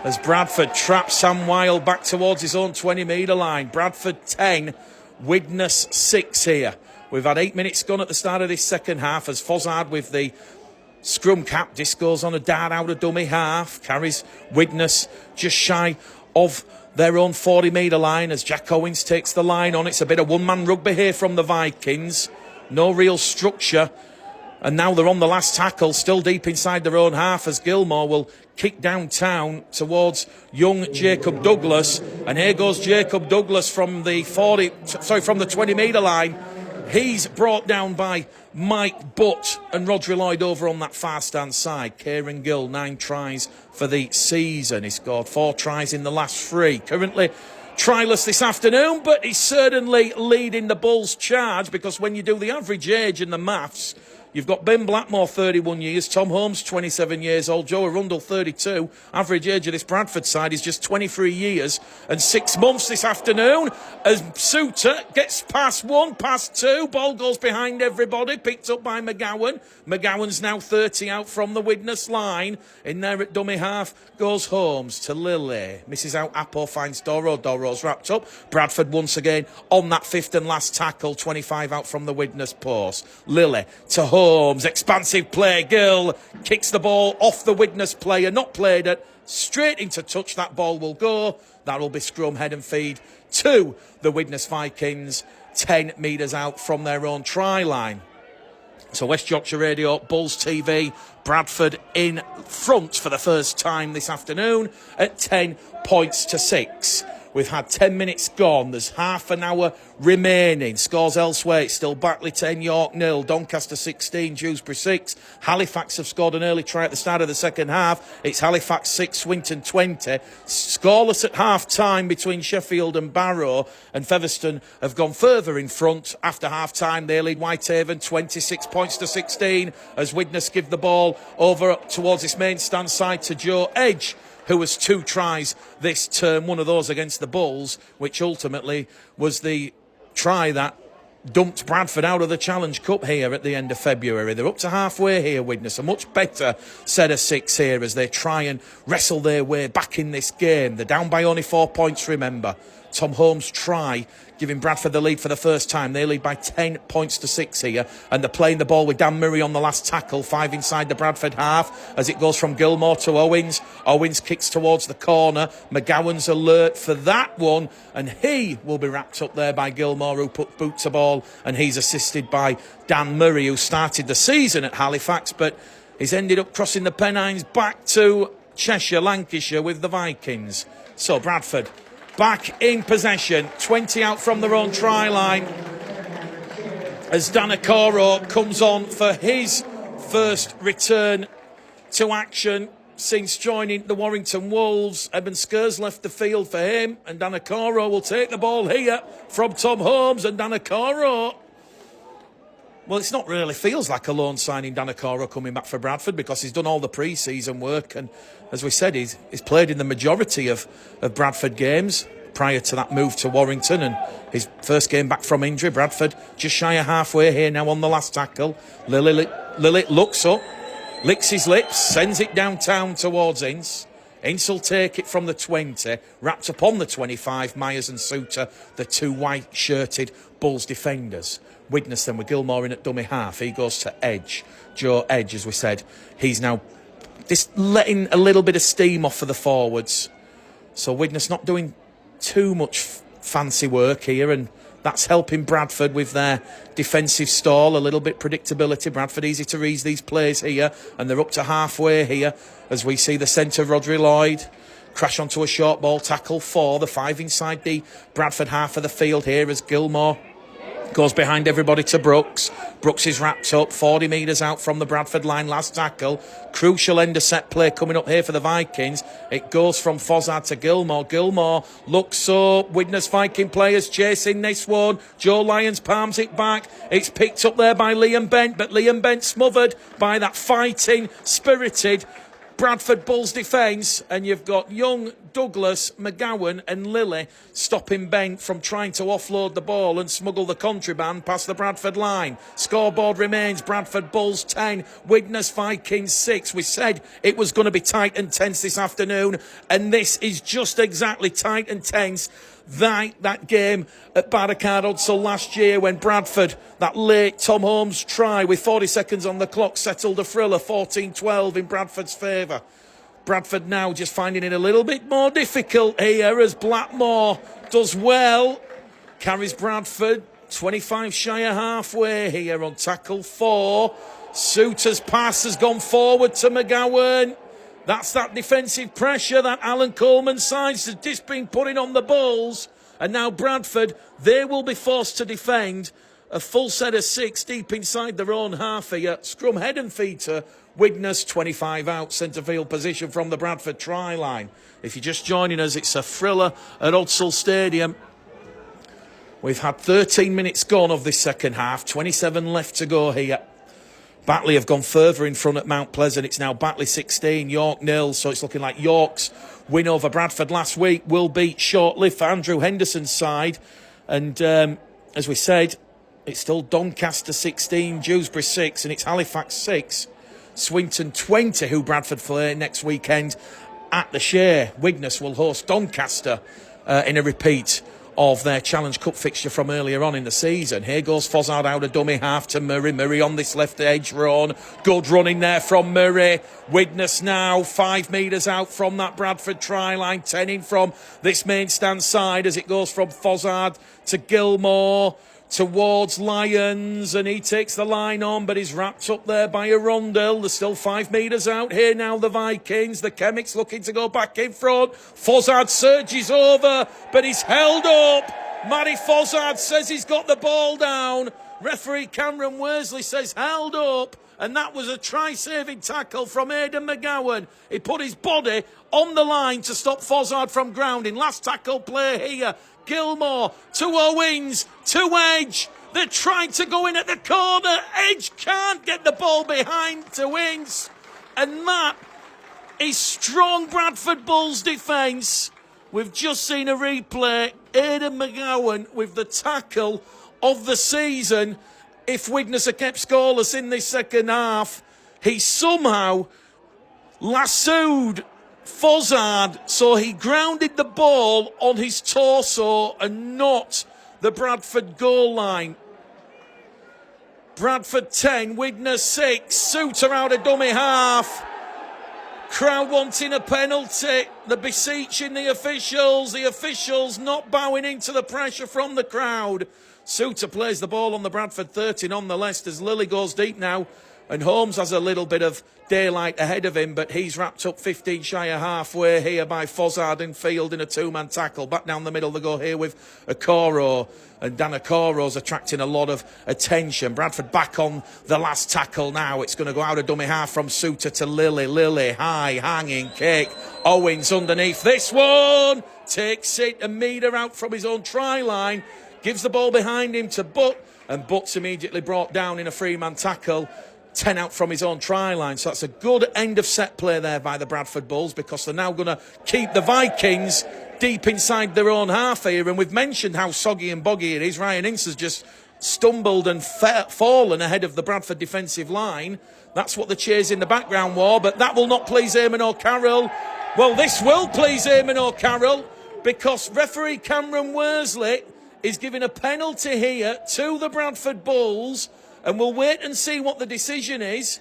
as Bradford traps Sam Wild back towards his own 20-metre line. Bradford 10, Widnes 6 here. We've had 8 minutes gone at the start of this second half as Fozzard with the scrum cap disc goes on a dart out of dummy half, carries Widnes just shy of their own 40-metre line as Jack Owens takes the line on. It's a bit of one-man rugby here from the Vikings. No real structure. And now they're on the last tackle, still deep inside their own half as Gilmore will kick downtown towards young Jacob Douglas. And here goes Jacob Douglas from the 20-metre line. He's brought down by Mike Butt and Rodri Lloyd over on that far stand side. Kieran Gill, 9 tries for the season. He scored 4 tries in the last 3. Currently tryless this afternoon, but he's certainly leading the Bulls charge because when you do the average age and the maths, you've got Ben Blackmore, 31 years, Tom Holmes, 27 years old, Joe Arundel, 32. Average age of this Bradford side is just 23 years and 6 months this afternoon as Suter gets past 1, past 2. Ball goes behind everybody, picked up by McGowan. McGowan's now 30 out from the Widnes line. In there at dummy half goes Holmes to Lilly. Misses out Apo, finds Doro. Doro's wrapped up. Bradford once again on that 5th and last tackle. 25 out from the Widnes post. Lilly to Holmes. Expansive play. Gill kicks the ball off the Widnes player. Not played it. Straight into touch that ball will go. That will be scrum, head and feed to the Widnes Vikings. 10 metres out from their own try line. So West Yorkshire Radio, Bulls TV, Bradford in front for the first time this afternoon at 10 points to 6. We've had 10 minutes gone. There's half an hour remaining. Scores elsewhere. It's still Batley 10, York 0, Doncaster 16, Dewsbury 6. Halifax have scored an early try at the start of the second half. It's Halifax 6, Swinton 20. Scoreless at half-time between Sheffield and Barrow. And Featherstone have gone further in front after half-time. They lead Whitehaven 26 points to 16 as Widnes give the ball over towards its main stand side to Joe Edge, who has 2 tries this term, one of those against the Bulls, which ultimately was the try that dumped Bradford out of the Challenge Cup here at the end of February. They're up to halfway here, Widnes. A much better set of 6 here as they try and wrestle their way back in this game. They're down by only 4 points, remember. Tom Holmes' try giving Bradford the lead for the first time. They lead by 10 points to 6 here. And they're playing the ball with Dan Murray on the last tackle. 5 inside the Bradford half as it goes from Gilmore to Owens. Owens kicks towards the corner. McGowan's alert for that one. And he will be wrapped up there by Gilmore, who put boot to ball. And he's assisted by Dan Murray, who started the season at Halifax, but he's ended up crossing the Pennines back to Cheshire, Lancashire with the Vikings. So Bradford back in possession, 20 out from their own try line, as Danakoro comes on for his first return to action since joining the Warrington Wolves. Eben Skers left the field for him, and Danakoro will take the ball here from Tom Holmes. And Danakoro, well, it's not really feels like a loan signing, Danakoro coming back for Bradford, because he's done all the pre-season work, and as we said, he's played in the majority of Bradford games prior to that move to Warrington, and his first game back from injury. Bradford just shy of halfway here now on the last tackle. Lily looks up, licks his lips, sends it downtown towards Ince. Ince will take it from the 20, wrapped up on the 25, Myers and Suter, the two white-shirted Bulls defenders. Widnes then with Gilmore in at dummy half. He goes to Edge. Joe Edge, as we said, he's now just letting a little bit of steam off for the forwards. So Widnes not doing too much fancy work here, and that's helping Bradford with their defensive stall, a little bit predictability. Bradford easy to read these plays here, and they're up to halfway here as we see the centre, Rodri Lloyd, crash onto a short ball tackle for the 5 inside the Bradford half of the field here as Gilmore goes behind everybody to Brooks. Brooks is wrapped up 40 metres out from the Bradford line. Last tackle. Crucial end of set play coming up here for the Vikings. It goes from Fozzard to Gilmore. Gilmore looks up. Widnes Viking players chasing this one. Joe Lyons palms it back. It's picked up there by Liam Bent, but Liam Bent smothered by that fighting, spirited Bradford Bulls defence, and you've got Young, Douglas, McGowan and Lilly stopping Bent from trying to offload the ball and smuggle the contraband past the Bradford line. Scoreboard remains Bradford Bulls 10, Widnes Vikings 6. We said it was going to be tight and tense this afternoon, and this is just exactly tight and tense. That game at Barricade Odsall last year when Bradford, that late Tom Holmes try with 40 seconds on the clock, settled a thriller 14-12 in Bradford's favour. Bradford now just finding it a little bit more difficult here as Blackmore does well. Carries Bradford 25 shy of halfway here on tackle 4. Suter's pass has gone forward to McGowan. That's that defensive pressure that Alan Coleman sides has just been putting on the Bulls. And now Bradford, they will be forced to defend a full set of 6 deep inside their own half here. Scrum head and feeder. Widnes 25 out, centre field position from the Bradford try line. If you're just joining us, it's a thriller at Odsall Stadium. We've had 13 minutes gone of this second half, 27 left to go here. Batley have gone further in front at Mount Pleasant. It's now Batley 16, York 0. So it's looking like York's win over Bradford last week will be short-lived for Andrew Henderson's side. And as we said, it's still Doncaster 16, Dewsbury 6, and it's Halifax 6. Swinton 20, who Bradford play next weekend at the Share. Widnes will host Doncaster in a repeat of their Challenge Cup fixture from earlier on in the season. Here goes Fozzard out of dummy half to Murray. Murray on this left edge run. Good running there from Murray. Widnes now 5 metres out from that Bradford try line. 10 in from this main stand side as it goes from Fozzard to Gilmore towards Lyons, and he takes the line on, but he's wrapped up there by Arundel. They're still 5 metres out here now, the Vikings. The Chemics looking to go back in front. Fozzard surges over, but he's held up. Matty Fozzard says he's got the ball down. Referee Cameron Worsley says held up, and that was a try-saving tackle from Aidan McGowan. He put his body on the line to stop Fozzard from grounding. Last tackle play here. Gilmore to Owens, to Edge. They're trying to go in at the corner. Edge can't get the ball behind to Wins. And that is strong Bradford Bulls defence. We've just seen a replay. Aidan McGowan with the tackle of the season. If Widnes are kept scoreless in this second half, he somehow lassoed Fozzard, so he grounded the ball on his torso and not the Bradford goal line. Bradford 10, Widnes 6, Suter out of dummy half. Crowd wanting a penalty, the beseeching the officials not bowing into the pressure from the crowd. Suter plays the ball on the Bradford 30 nonetheless as Lilly goes deep now And Holmes has a little bit of daylight ahead of him, but he's wrapped up 15 shy of halfway here by Fozzard in field in a two-man tackle. Back down the middle they go here with Okoro. And Dan Okoro's attracting a lot of attention. Bradford back on the last tackle now. It's going to go out of dummy half from Suter to Lilly. Lilly, high, hanging kick. Owens underneath this one. Takes it a metre out from his own try line. Gives the ball behind him to Butt. And Butt's immediately brought down in a three-man tackle. 10 out from his own try line. So that's a good end of set play there by the Bradford Bulls, because they're now going to keep the Vikings deep inside their own half here. And we've mentioned how soggy and boggy it is. Ryan Ince has just stumbled and fallen ahead of the Bradford defensive line. That's what the cheers in the background were, but that will not please Eamon O'Carroll. Well, this will please Eamon O'Carroll, because referee Cameron Worsley is giving a penalty here to the Bradford Bulls. And we'll wait and see what the decision is.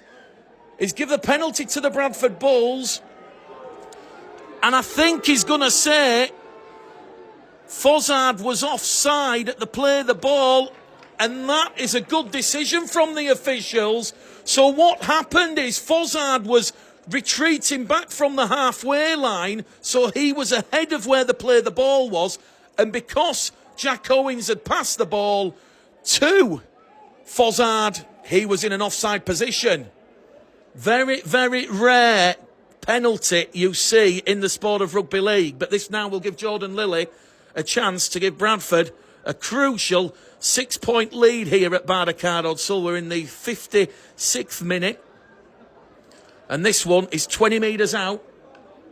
He's give the penalty to the Bradford Bulls. And I think he's going to say Fozzard was offside at the play of the ball. And that is a good decision from the officials. So what happened is Fozzard was retreating back from the halfway line. So he was ahead of where the play of the ball was. And because Jack Owens had passed the ball to Fozzard, he was in an offside position. Very, very rare penalty you see in the sport of rugby league. But this now will give Jordan Lilly a chance to give Bradford a crucial 6-point lead here at Barricade Odsal. We're in the 56th minute. And this one is 20 metres out,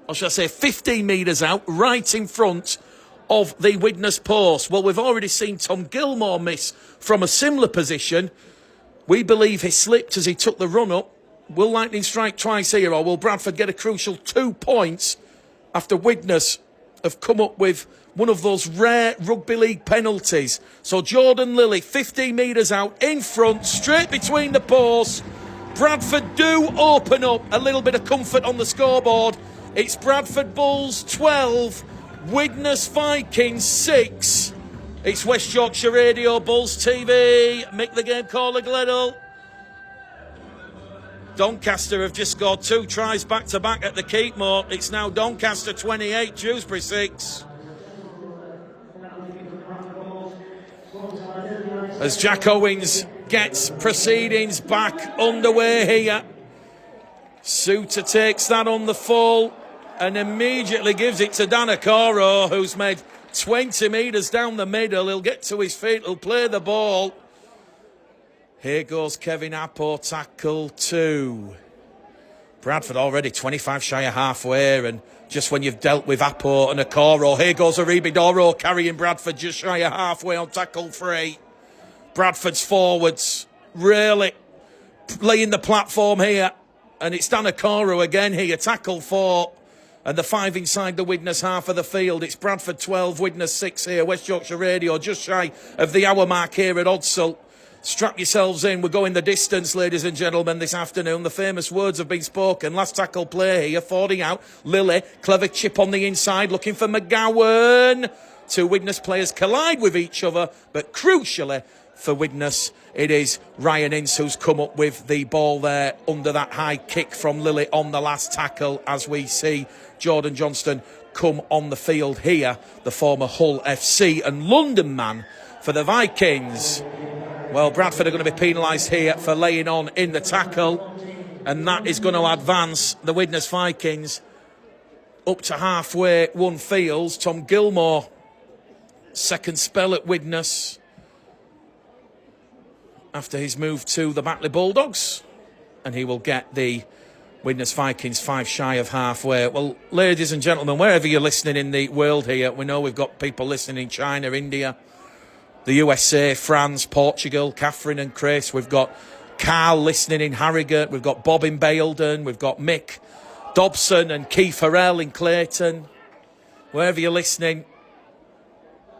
or shall I say 15 metres out, right in front of the Widnes post. Well, we've already seen Tom Gilmore miss from a similar position. We believe he slipped as he took the run up. Will lightning strike twice here, or will Bradford get a crucial 2 points after Widnes have come up with one of those rare rugby league penalties? So Jordan Lilly, 15 metres out, in front, straight between the posts. Bradford do open up a little bit of comfort on the scoreboard. It's Bradford Bulls 12, Widnes Vikings 6. It's West Yorkshire Radio, Bulls TV, Mick the Game Caller Gleddle. Doncaster have just scored 2 tries back-to-back at the Keepmoor. It's now Doncaster 28, Dewsbury 6. As Jack Owens gets proceedings back underway here. Suter takes that on the full and immediately gives it to Dan Okoro, who's made 20 metres down the middle. He'll get to his feet, he'll play the ball. Here goes Kevin Appo, tackle 2. Bradford already 25 shy of halfway, and just when you've dealt with Appo and Okoro, here goes Aribidoro carrying Bradford just shy of halfway on tackle 3. Bradford's forwards really laying the platform here, and it's Dan Okoro again here, tackle 4. And the 5 inside the Widnes half of the field. It's Bradford 12, Widnes 6 here. West Yorkshire Radio just shy of the hour mark here at Odsal. Strap yourselves in. We're going the distance, ladies and gentlemen, this afternoon. The famous words have been spoken. Last tackle play here, 40 out. Lilly, clever chip on the inside, looking for McGowan. 2 Widnes players collide with each other, but crucially for Widnes, it is Ryan Ince who's come up with the ball there under that high kick from Lilly on the last tackle, as we see Jordan Johnston come on the field here, the former Hull FC and London man for the Vikings. Well, Bradford are going to be penalised here for laying on in the tackle, and that is going to advance the Widnes Vikings up to halfway one fields. Tom Gilmore, second spell at Widnes after his move to the Batley Bulldogs, and he will get the Widnes Vikings 5 shy of halfway. Well, ladies and gentlemen, wherever you're listening in the world here, we know we've got people listening in China, India, the USA, France, Portugal, Catherine and Chris. We've got Carl listening in Harrogate. We've got Bob in Baildon. We've got Mick Dobson and Keith Farrell in Clayton. Wherever you're listening,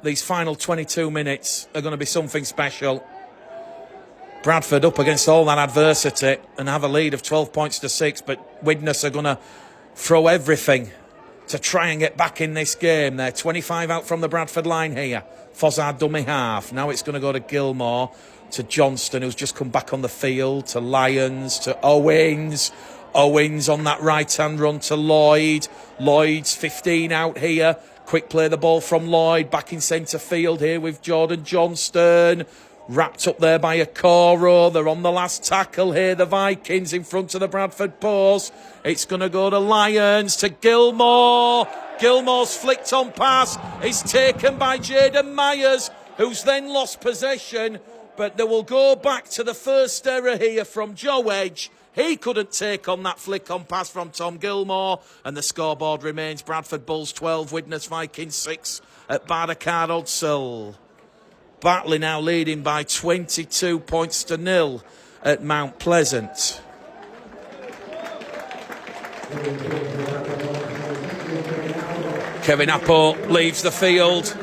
these final 22 minutes are going to be something special. Bradford up against all that adversity and have a lead of 12 points to 6, but Widnes are going to throw everything to try and get back in this game. They're 25 out from the Bradford line here. Fozzard dummy half. Now it's going to go to Gilmore, to Johnston, who's just come back on the field, to Lyons, to Owens. Owens on that right-hand run to Lloyd. Lloyd's 15 out here. Quick play the ball from Lloyd. Back in centre field here with Jordan Johnston. Wrapped up there by Okoro. They're on the last tackle here, the Vikings, in front of the Bradford post. It's going to go to Lyons, to Gilmore. Gilmore's flicked on pass. It's taken by Jaden Myers, who's then lost possession. But they will go back to the first error here from Joe Edge. He couldn't take on that flick on pass from Tom Gilmore. And the scoreboard remains Bradford Bulls 12, Widnes Vikings 6 at Bardacard Odsell. Batley now leading by 22 points to 0 at Mount Pleasant. Kevin Apple leaves the field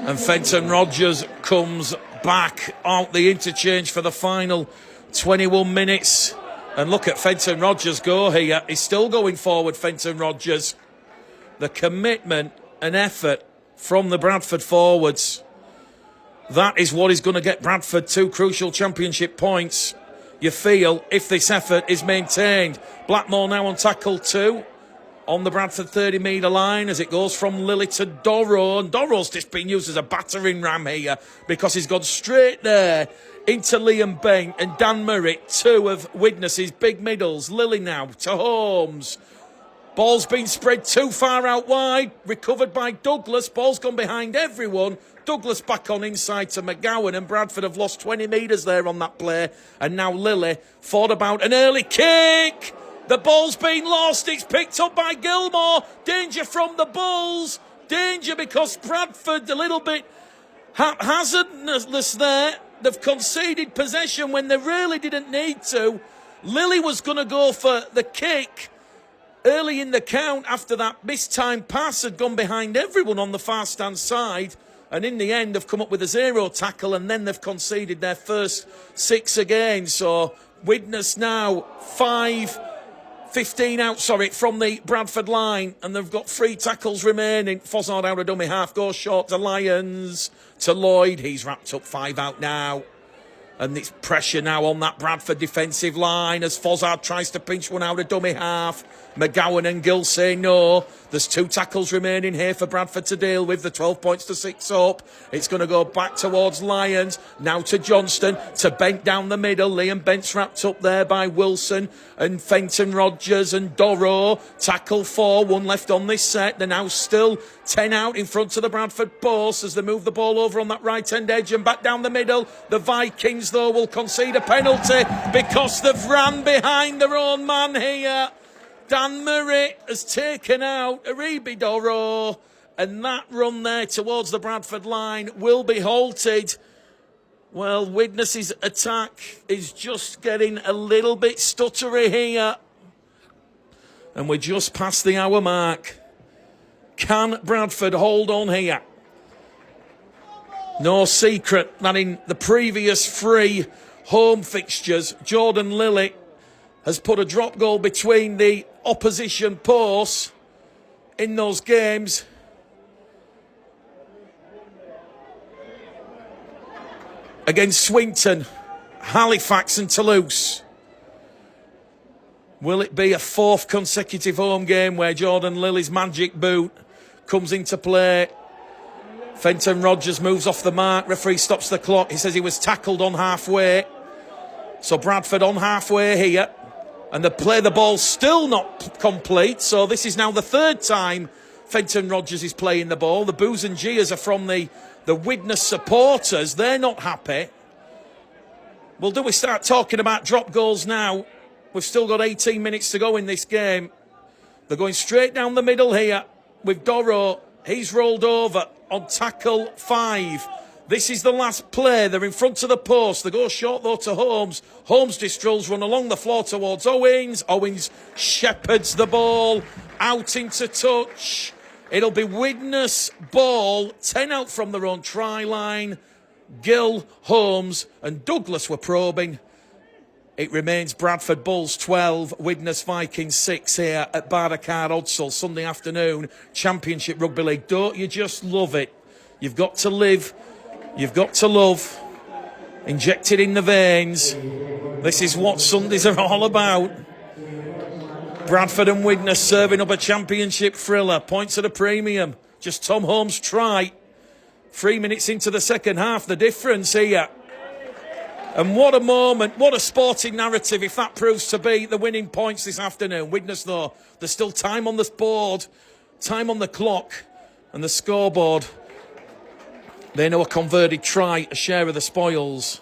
and Fenton Rogers comes back out the interchange for the final 21 minutes. And look at Fenton Rogers go here. He's still going forward, Fenton Rogers. The commitment and effort from the Bradford forwards. That is what is going to get Bradford 2 crucial championship points, you feel, if this effort is maintained. Blackmore now on tackle 2 on the Bradford 30-metre line as it goes from Lily to Doro. And Doro's just been used as a battering ram here because he's gone straight there into Liam Bain and Dan Murray, 2 of Widnes' big middles. Lily now to Holmes. Ball's been spread too far out wide. Recovered by Douglas. Ball's gone behind everyone. Douglas back on inside to McGowan, and Bradford have lost 20 metres there on that play. And now Lily thought about an early kick. The ball's been lost. It's picked up by Gilmore. Danger from the Bulls. Danger because Bradford a little bit haphazardness there. They've conceded possession when they really didn't need to. Lily was going to go for the kick early in the count after that mistimed pass had gone behind everyone on the far stand side. And in the end, they've come up with a 0 tackle, and then they've conceded their first 6 again. So Widnes now 15 out, from the Bradford line, and they've got 3 tackles remaining. Fozzard out of dummy half, goes short to Lyons, to Lloyd. He's wrapped up 5 out now. And it's pressure now on that Bradford defensive line as Fozzard tries to pinch one out of dummy half. McGowan and Gill say no. There's 2 tackles remaining here for Bradford to deal with. The 12 points to 6 up. It's going to go back towards Lyons. Now to Johnston. To Bent down the middle. Liam Bent's wrapped up there by Wilson and Fenton Rogers and Doro. Tackle 4. 1 left on this set. They're now still 10 out in front of the Bradford post as they move the ball over on that right-hand edge and back down the middle. The Vikings, though, will concede a penalty because they've ran behind their own man here. Dan Murray has taken out Aribi Doro, and that run there towards the Bradford line will be halted. Well, Widnes' attack is just getting a little bit stuttery here. And we're just past the hour mark. Can Bradford hold on here? No secret that in the previous 3 home fixtures, Jordan Lilly has put a drop goal between the opposition posts in those games. Against Swinton, Halifax and Toulouse. Will it be a 4th consecutive home game where Jordan Lilly's magic boot comes into play? Fenton Rogers moves off the mark. Referee stops the clock. He says he was tackled on halfway. So Bradford on halfway here. And they play the ball still not complete. So this is now the 3rd time Fenton Rogers is playing the ball. The boos and jeers are from the Widnes supporters. They're not happy. Well, do we start talking about drop goals now? We've still got 18 minutes to go in this game. They're going straight down the middle here with Doro. He's rolled over on tackle 5. This is the last play. They're in front of the post. They go short, though, to Holmes. Holmes distrolls, run along the floor towards Owens. Owens shepherds the ball out into touch. It'll be Widnes ball, 10 out from their own try line. Gill, Holmes and Douglas were probing. It remains Bradford Bulls 12, Widnes Vikings 6 here at Bardacard Odsal, Sunday afternoon, Championship Rugby League. Don't you just love it? You've got to live, you've got to love, injected in the veins. This is what Sundays are all about. Bradford and Widnes serving up a championship thriller, points at a premium. Just Tom Holmes' try. 3 minutes into the second half, the difference here. And what a moment, what a sporting narrative if that proves to be the winning points this afternoon. Widnes, though, there's still time on the board, time on the clock and the scoreboard. They know a converted try, a share of the spoils.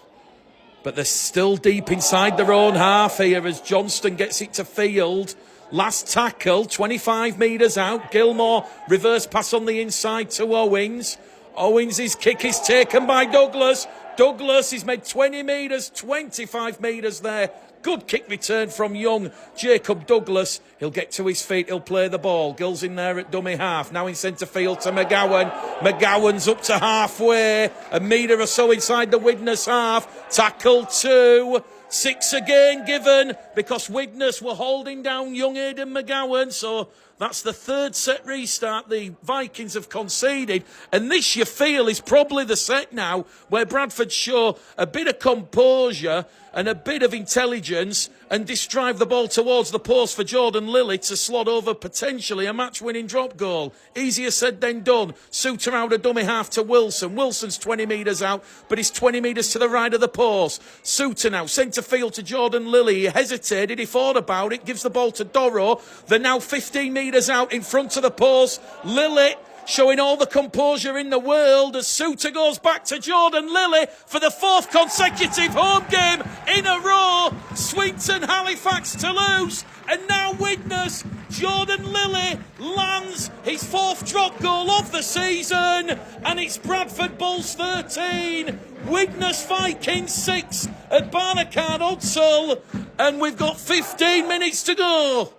But they're still deep inside their own half here as Johnston gets it to field. Last tackle, 25 metres out. Gilmore, reverse pass on the inside to Owens. Owens' kick is taken by Douglas. Douglas is made 20 metres, 25 metres there. Good kick return from young Jacob Douglas. He'll get to his feet, he'll play the ball. Gill's in there at dummy half. Now in centre field to McGowan. McGowan's up to halfway. A metre or so inside the Widnes half. Tackle 2. 6 again given because Widnes were holding down young Aidan McGowan. So that's the third set restart the Vikings have conceded. And this, you feel, is probably the set now where Bradford show a bit of composure and a bit of intelligence and drive the ball towards the post for Jordan Lilly to slot over potentially a match-winning drop goal. Easier said than done. Suter out a dummy half to Wilson. Wilson's 20 metres out, but he's 20 metres to the right of the post. Suter now, centre field to Jordan Lilly. He hesitated, he thought about it, gives the ball to Doro. They're now 15 metres out in front of the post. Lilly showing all the composure in the world as Suter goes back to Jordan Lilly for the 4th consecutive home game in a row. Swinton, Halifax, Toulouse, and now Widnes. Jordan Lilly lands his 4th drop goal of the season, and it's Bradford Bulls 13, Widnes Vikings 6 at Bardacard Odsal, and we've got 15 minutes to go.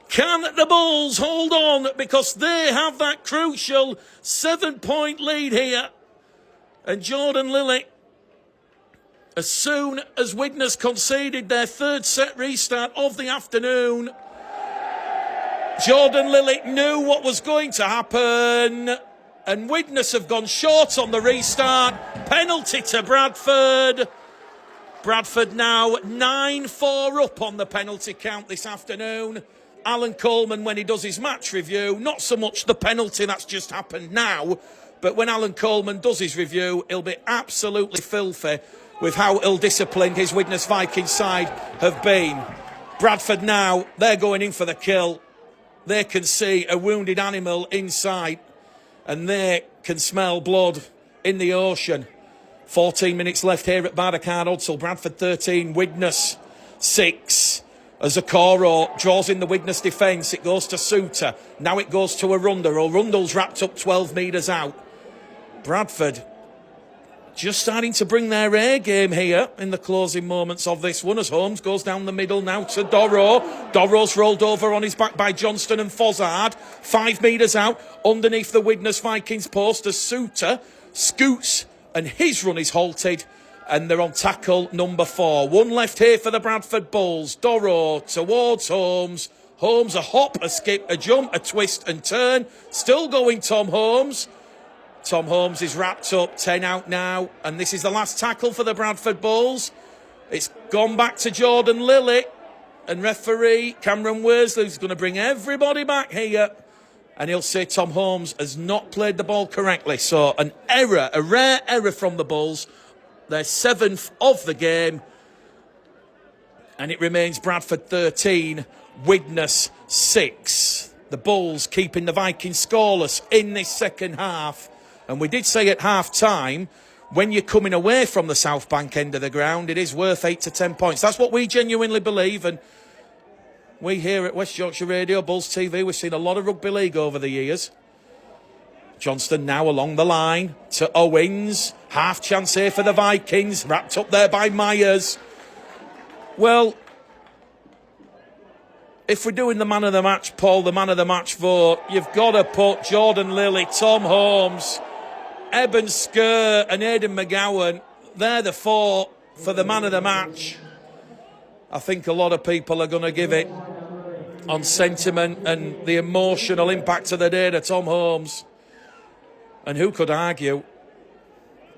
Can the Bulls hold on because they have that crucial 7-point lead here? And Jordan Lilly, as soon as Widnes conceded their 3rd set restart of the afternoon, Jordan Lilly knew what was going to happen. And Widnes have gone short on the restart. Penalty to Bradford. Bradford now 9-4 up on the penalty count this afternoon. Alan Coleman, when he does his match review, not so much the penalty that's just happened now, but when Alan Coleman does his review, he'll be absolutely filthy with how ill-disciplined his Widnes Vikings side have been. Bradford now, they're going in for the kill. They can see a wounded animal inside, and they can smell blood in the ocean. 14 minutes left here at Bardacard Odsal. Bradford 13, Widnes 6. As Okoro draws in the Widnes defence, it goes to Suter. Now it goes to Arundel. Arundel's wrapped up 12 metres out. Bradford just starting to bring their A game here in the closing moments of this one as Holmes goes down the middle now to Doro. Doro's rolled over on his back by Johnston and Fozzard. 5 metres out underneath the Widnes Vikings post as Suter scoots and his run is halted. And they're on tackle number 4. 1 left here for the Bradford Bulls. Doro towards Holmes. Holmes a hop, a skip, a jump, a twist and turn. Still going Tom Holmes. Tom Holmes is wrapped up. 10 out now. And this is the last tackle for the Bradford Bulls. It's gone back to Jordan Lilly. And referee Cameron Worsley's going to bring everybody back here. And he'll say Tom Holmes has not played the ball correctly. So an error, a rare error from the Bulls. Their 7th of the game. And it remains Bradford 13, Widnes 6. The Bulls keeping the Vikings scoreless in this second half. And we did say at half-time, when you're coming away from the South Bank end of the ground, it is worth 8 to 10 points. That's what we genuinely believe. And we here at West Yorkshire Radio, Bulls TV, we've seen a lot of rugby league over the years. Johnston now along the line to Owens. Half chance here for the Vikings. Wrapped up there by Myers. Well, if we're doing the man of the match, Paul, the man of the match vote, you've got to put Jordan Lilly, Tom Holmes, Eben Skur and Aidan McGowan. They're the 4 for the man of the match. I think a lot of people are going to give it on sentiment and the emotional impact of the day to Tom Holmes. And who could argue?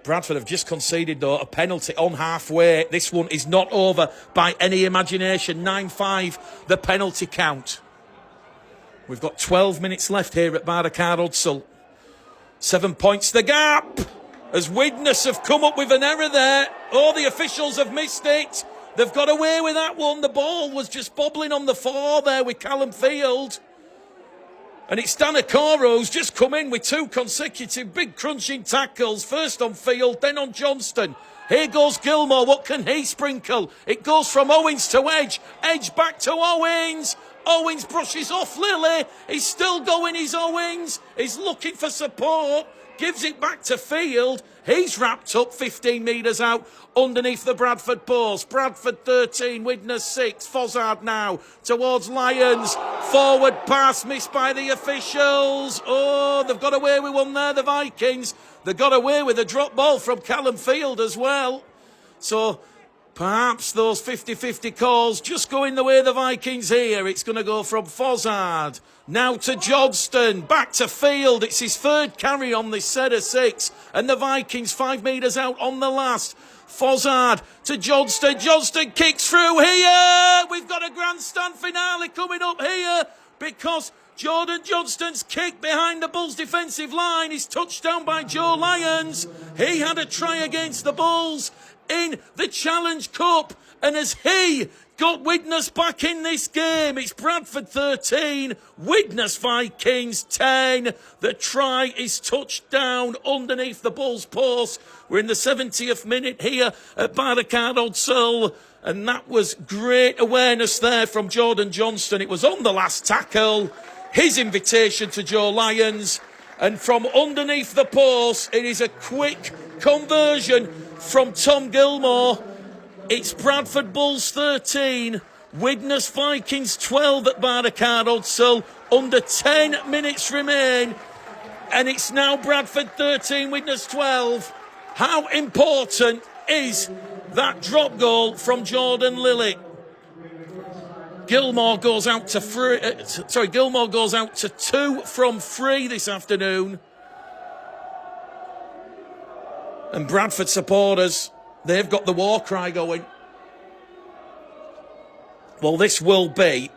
Bradford have just conceded, though, a penalty on halfway. This one is not over by any imagination. 9-5, the penalty count. We've got 12 minutes left here at Bardacard Hudsall. 7 points the gap, as Widnes have come up with an error there. Oh, the officials have missed it. They've got away with that one. The ball was just bobbling on the floor there with Callum Field. And it's Danakoro who's just come in with 2 consecutive big crunching tackles. First on Field, then on Johnston. Here goes Gilmore. What can he sprinkle? It goes from Owens to Edge. Edge back to Owens. Owens brushes off Lilly. He's still going, he's Owens. He's looking for support. Gives it back to Field. He's wrapped up 15 metres out underneath the Bradford post. Bradford 13, Widnes 6. Fozzard now towards Lyons. Forward pass missed by the officials. Oh, they've got away with one there, the Vikings. They got away with a drop ball from Callum Field as well. So perhaps those 50-50 calls just going the way of the Vikings here. It's going to go from Fozzard now to Johnston, back to Field. It's his 3rd carry on this set of 6. And the Vikings 5 metres out on the last. Fozzard to Johnston. Johnston kicks through here. We've got a grandstand finale coming up here because Jordan Johnston's kick behind the Bulls' defensive line is touched down by Joe Lyons. He had a try against the Bulls in the Challenge Cup, and as he got Widnes back in this game, it's Bradford 13, Widnes Vikings 10. The try is touched down underneath the Bulls' post. We're in the 70th minute here at Bardacard Hudsall, and that was great awareness there from Jordan Johnston. It was on the last tackle, his invitation to Joe Lyons, and from underneath the post, it is a quick conversion from Tom Gilmore. It's Bradford Bulls 13, Widnes Vikings 12 at Bardacard Hudsall. Under 10 minutes remain, and it's now Bradford 13, Widnes 12. How important is that drop goal from Jordan Lilly? Gilmore goes out to Gilmore goes out to 2 from 3 this afternoon. And Bradford supporters, they've got the war cry going. Well, this will be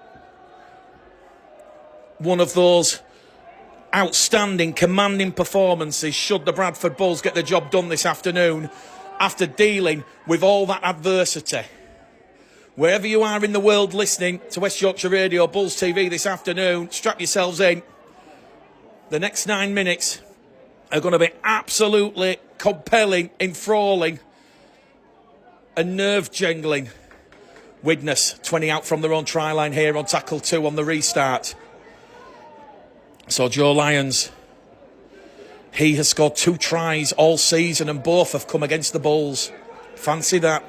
one of those outstanding, commanding performances should the Bradford Bulls get the job done this afternoon after dealing with all that adversity. Wherever you are in the world listening to West Yorkshire Radio, Bulls TV this afternoon, strap yourselves in. The next 9 minutes are going to be absolutely compelling, enthralling and nerve-jangling. Widnes 20 out from their own try line here on tackle 2 on the restart. So Joe Lyons, he has scored 2 tries all season and both have come against the Bulls. Fancy that.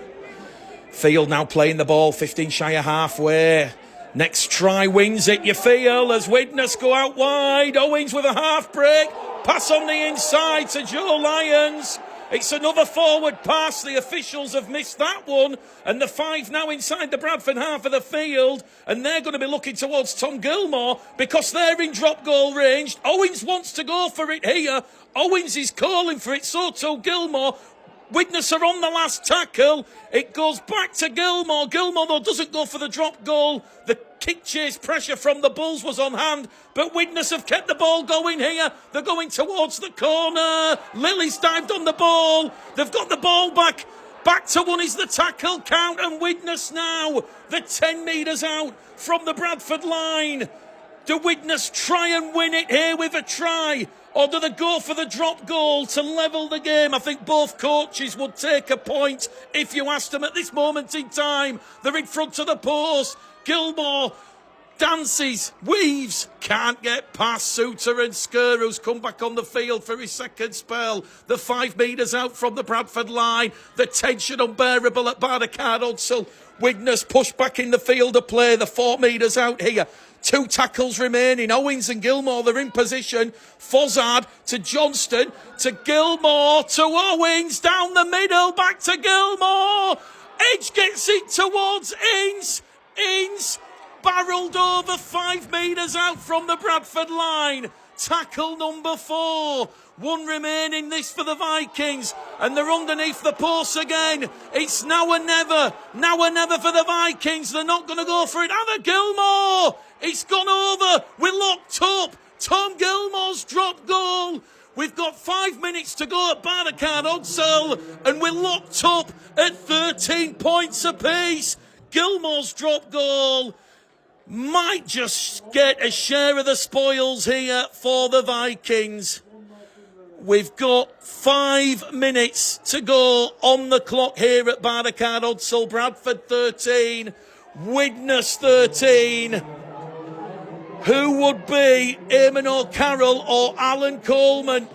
Field now playing the ball 15 shy of halfway. Next try wins it, you feel, as Widnes go out wide. Owens with a half break. Pass on the inside to Joe Lyons. It's another forward pass. The officials have missed that one. And the 5 now inside the Bradford half of the field. And they're going to be looking towards Tom Gilmore because they're in drop goal range. Owens wants to go for it here. Owens is calling for it, so too Gilmore. Widnes are on the last tackle. It goes back to Gilmore. Gilmore, though, doesn't go for the drop goal. The kick chase pressure from the Bulls was on hand, but Widnes have kept the ball going here. They're going towards the corner. Lilly's dived on the ball. They've got the ball back. Back to 1 is the tackle count, and Widnes now, the 10 metres out from the Bradford line. Do Widnes try and win it here with a try? Or do they go for the drop goal to level the game? I think both coaches would take a point if you asked them at this moment in time. They're in front of the post. Gilmore dances, weaves, can't get past Suter and Skur, who's come back on the field for his second spell. The 5 metres out from the Bradford line. The tension unbearable at Bardacard Hudsall. Widnes pushed back in the field of play. The 4 metres out here. 2 tackles remaining. Owens and Gilmore, they're in position. Fozzard to Johnston, to Gilmore, to Owens, down the middle, back to Gilmore. Edge gets it towards Ince. Ince barreled over 5 metres out from the Bradford line. Tackle number 4. 1 remaining this for the Vikings. And they're underneath the post again. It's now or never. Now or never for the Vikings. They're not going to go for it. Anna Gilmore. It's gone over. We're locked up. Tom Gilmore's drop goal. We've got 5 minutes to go at Barricade Odsell, and we're locked up at 13 points apiece. Gilmore's drop goal might just get a share of the spoils here for the Vikings. We've got 5 minutes to go on the clock here at Barricade Odsell. Bradford 13, Widnes 13. Who would be Eamon O'Carroll or Alan Coleman?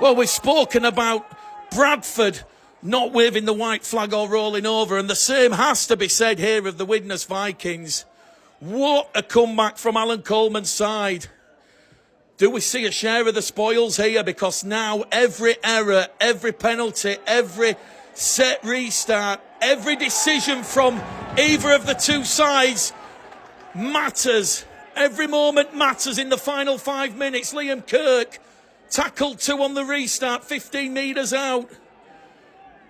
Well, we've spoken about Bradford not waving the white flag or rolling over, and the same has to be said here of the Widnes Vikings. What a comeback from Alan Coleman's side. Do we see a share of the spoils here? Because now every error, every penalty, every set restart, every decision from either of the two sides matters. Every moment matters in the final 5 minutes. Liam Kirk tackled 2 on the restart, 15 metres out.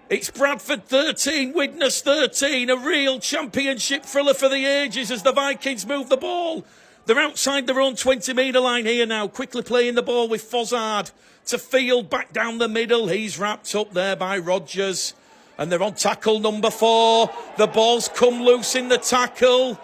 It's Bradford 13, Widnes 13. A real championship thriller for the ages as the Vikings move the ball. They're outside their own 20-metre line here now, quickly playing the ball with Fozzard to field back down the middle. He's wrapped up there by Rogers. And they're on tackle number 4. The ball's come loose in the tackle.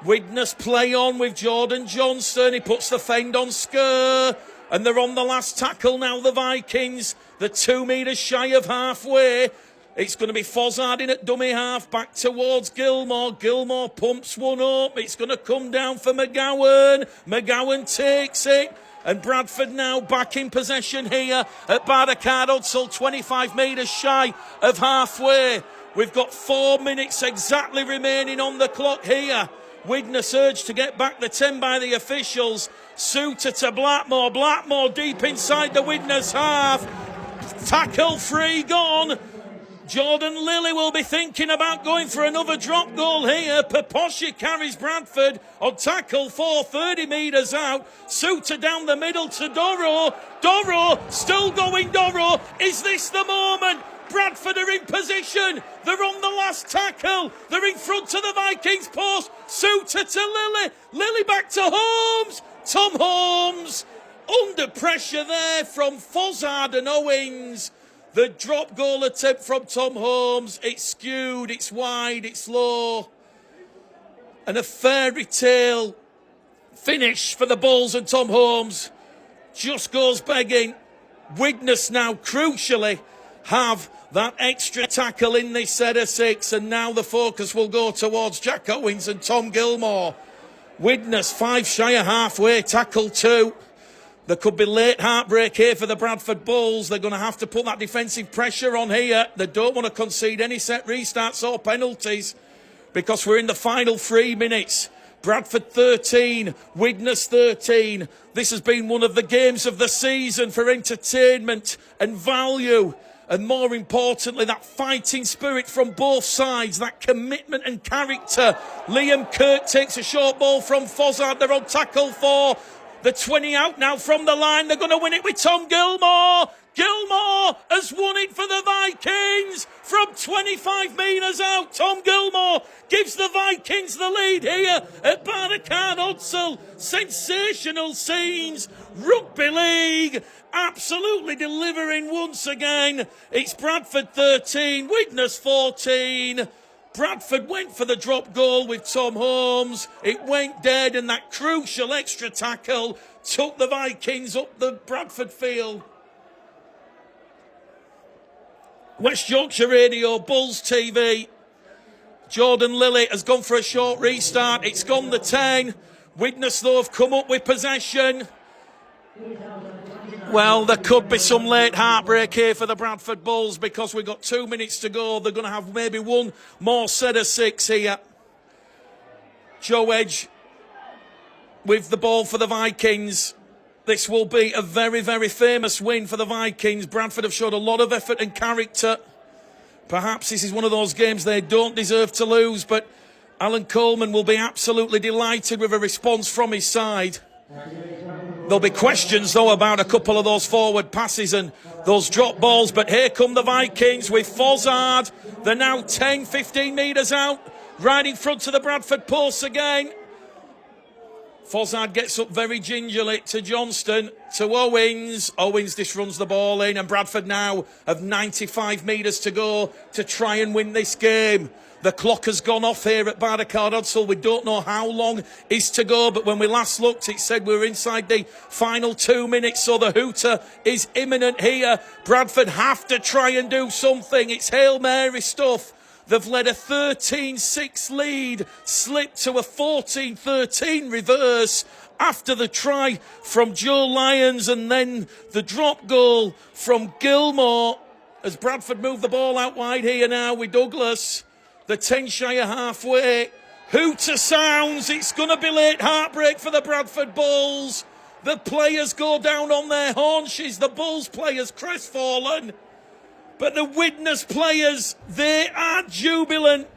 Widnes play on with Jordan Johnston. He puts the fend on Skur. And they're on the last tackle now, the Vikings. They're 2 metres shy of halfway. It's going to be Fozzard in at dummy half, back towards Gilmore. Gilmore pumps one up. It's going to come down for McGowan. McGowan takes it. And Bradford now back in possession here at Barricade Odsell, 25 metres shy of halfway. We've got 4 minutes exactly remaining on the clock here. Widnes urged to get back the 10 by the officials. Suter to Blackmore. Blackmore deep inside the Widnes half. Tackle free gone. Jordan Lilly will be thinking about going for another drop goal here. Paposhi carries Bradford on tackle 4, 30 metres out. Suter down the middle to Doro. Doro still going Doro. Is this the moment? Bradford are in position. They're on the last tackle. They're in front of the Vikings post. Suter to Lilly. Lilly back to Holmes. Tom Holmes under pressure there from Fozzard and Owens. The drop goal attempt from Tom Holmes. It's skewed, it's wide, it's low. And a fairy tale finish for the Bulls, and Tom Holmes just goes begging. Widnes now crucially have that extra tackle in this set of 6, and now the focus will go towards Jack Owens and Tom Gilmore. Widnes 5 shy of halfway, tackle 2. There could be late heartbreak here for the Bradford Bulls. They're going to have to put that defensive pressure on here. They don't want to concede any set restarts or penalties because we're in the final 3 minutes. Bradford 13, Widnes 13. This has been one of the games of the season for entertainment and value. And more importantly, that fighting spirit from both sides, that commitment and character. Liam Kirk takes a short ball from Fozzard. They're on tackle 4. The 20 out now from the line. They're going to win it with Tom Gilmore. Gilmore has won it for the Vikings from 25 metres out. Tom Gilmore gives the Vikings the lead here at Barricade Odsell. Sensational scenes. Rugby League absolutely delivering once again. It's Bradford 13, Widnes 14. Bradford went for the drop goal with Tom Holmes. It went dead, and that crucial extra tackle took the Vikings up the Bradford field. West Yorkshire Radio, Bulls TV. Jordan Lilly has gone for a short restart. It's gone the 10. Widnes, though, have come up with possession. Well, there could be some late heartbreak here for the Bradford Bulls because we've got 2 minutes to go. They're going to have maybe one more set of 6 here. Joe Edge with the ball for the Vikings. This will be a very, very famous win for the Vikings. Bradford have showed a lot of effort and character. Perhaps this is one of those games they don't deserve to lose, but Alan Coleman will be absolutely delighted with a response from his side. There'll be questions, though, about a couple of those forward passes and those drop balls, but here come the Vikings with Fozzard. They're now 10, 15 metres out, right in front of the Bradford posts again. Fozzard gets up very gingerly to Johnston, to Owens. Owens just runs the ball in, and Bradford now have 95 metres to go to try and win this game. The clock has gone off here at Bardacard Odsall. We don't know how long is to go, but when we last looked, it said we were inside the final 2 minutes, so the hooter is imminent here. Bradford have to try and do something. It's Hail Mary stuff. They've led a 13-6 lead, slipped to a 14-13 reverse after the try from Joe Lyons and then the drop goal from Gilmore as Bradford move the ball out wide here now with Douglas. The 10 shy of halfway. Hooter sounds. It's going to be late heartbreak for the Bradford Bulls. The players go down on their haunches. The Bulls players crestfallen. But the Widnes players, they are jubilant.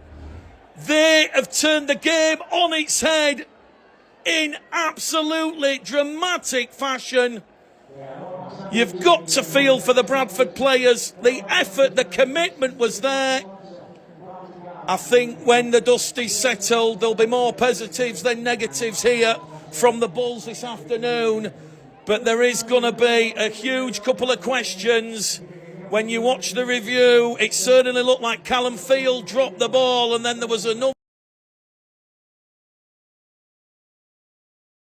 They have turned the game on its head in absolutely dramatic fashion. You've got to feel for the Bradford players. The effort, the commitment was there. I think when the dust is settled, there'll be more positives than negatives here from the Bulls this afternoon. But there is going to be a huge couple of questions. When you watch the review, it certainly looked like Callum Field dropped the ball and then there was another.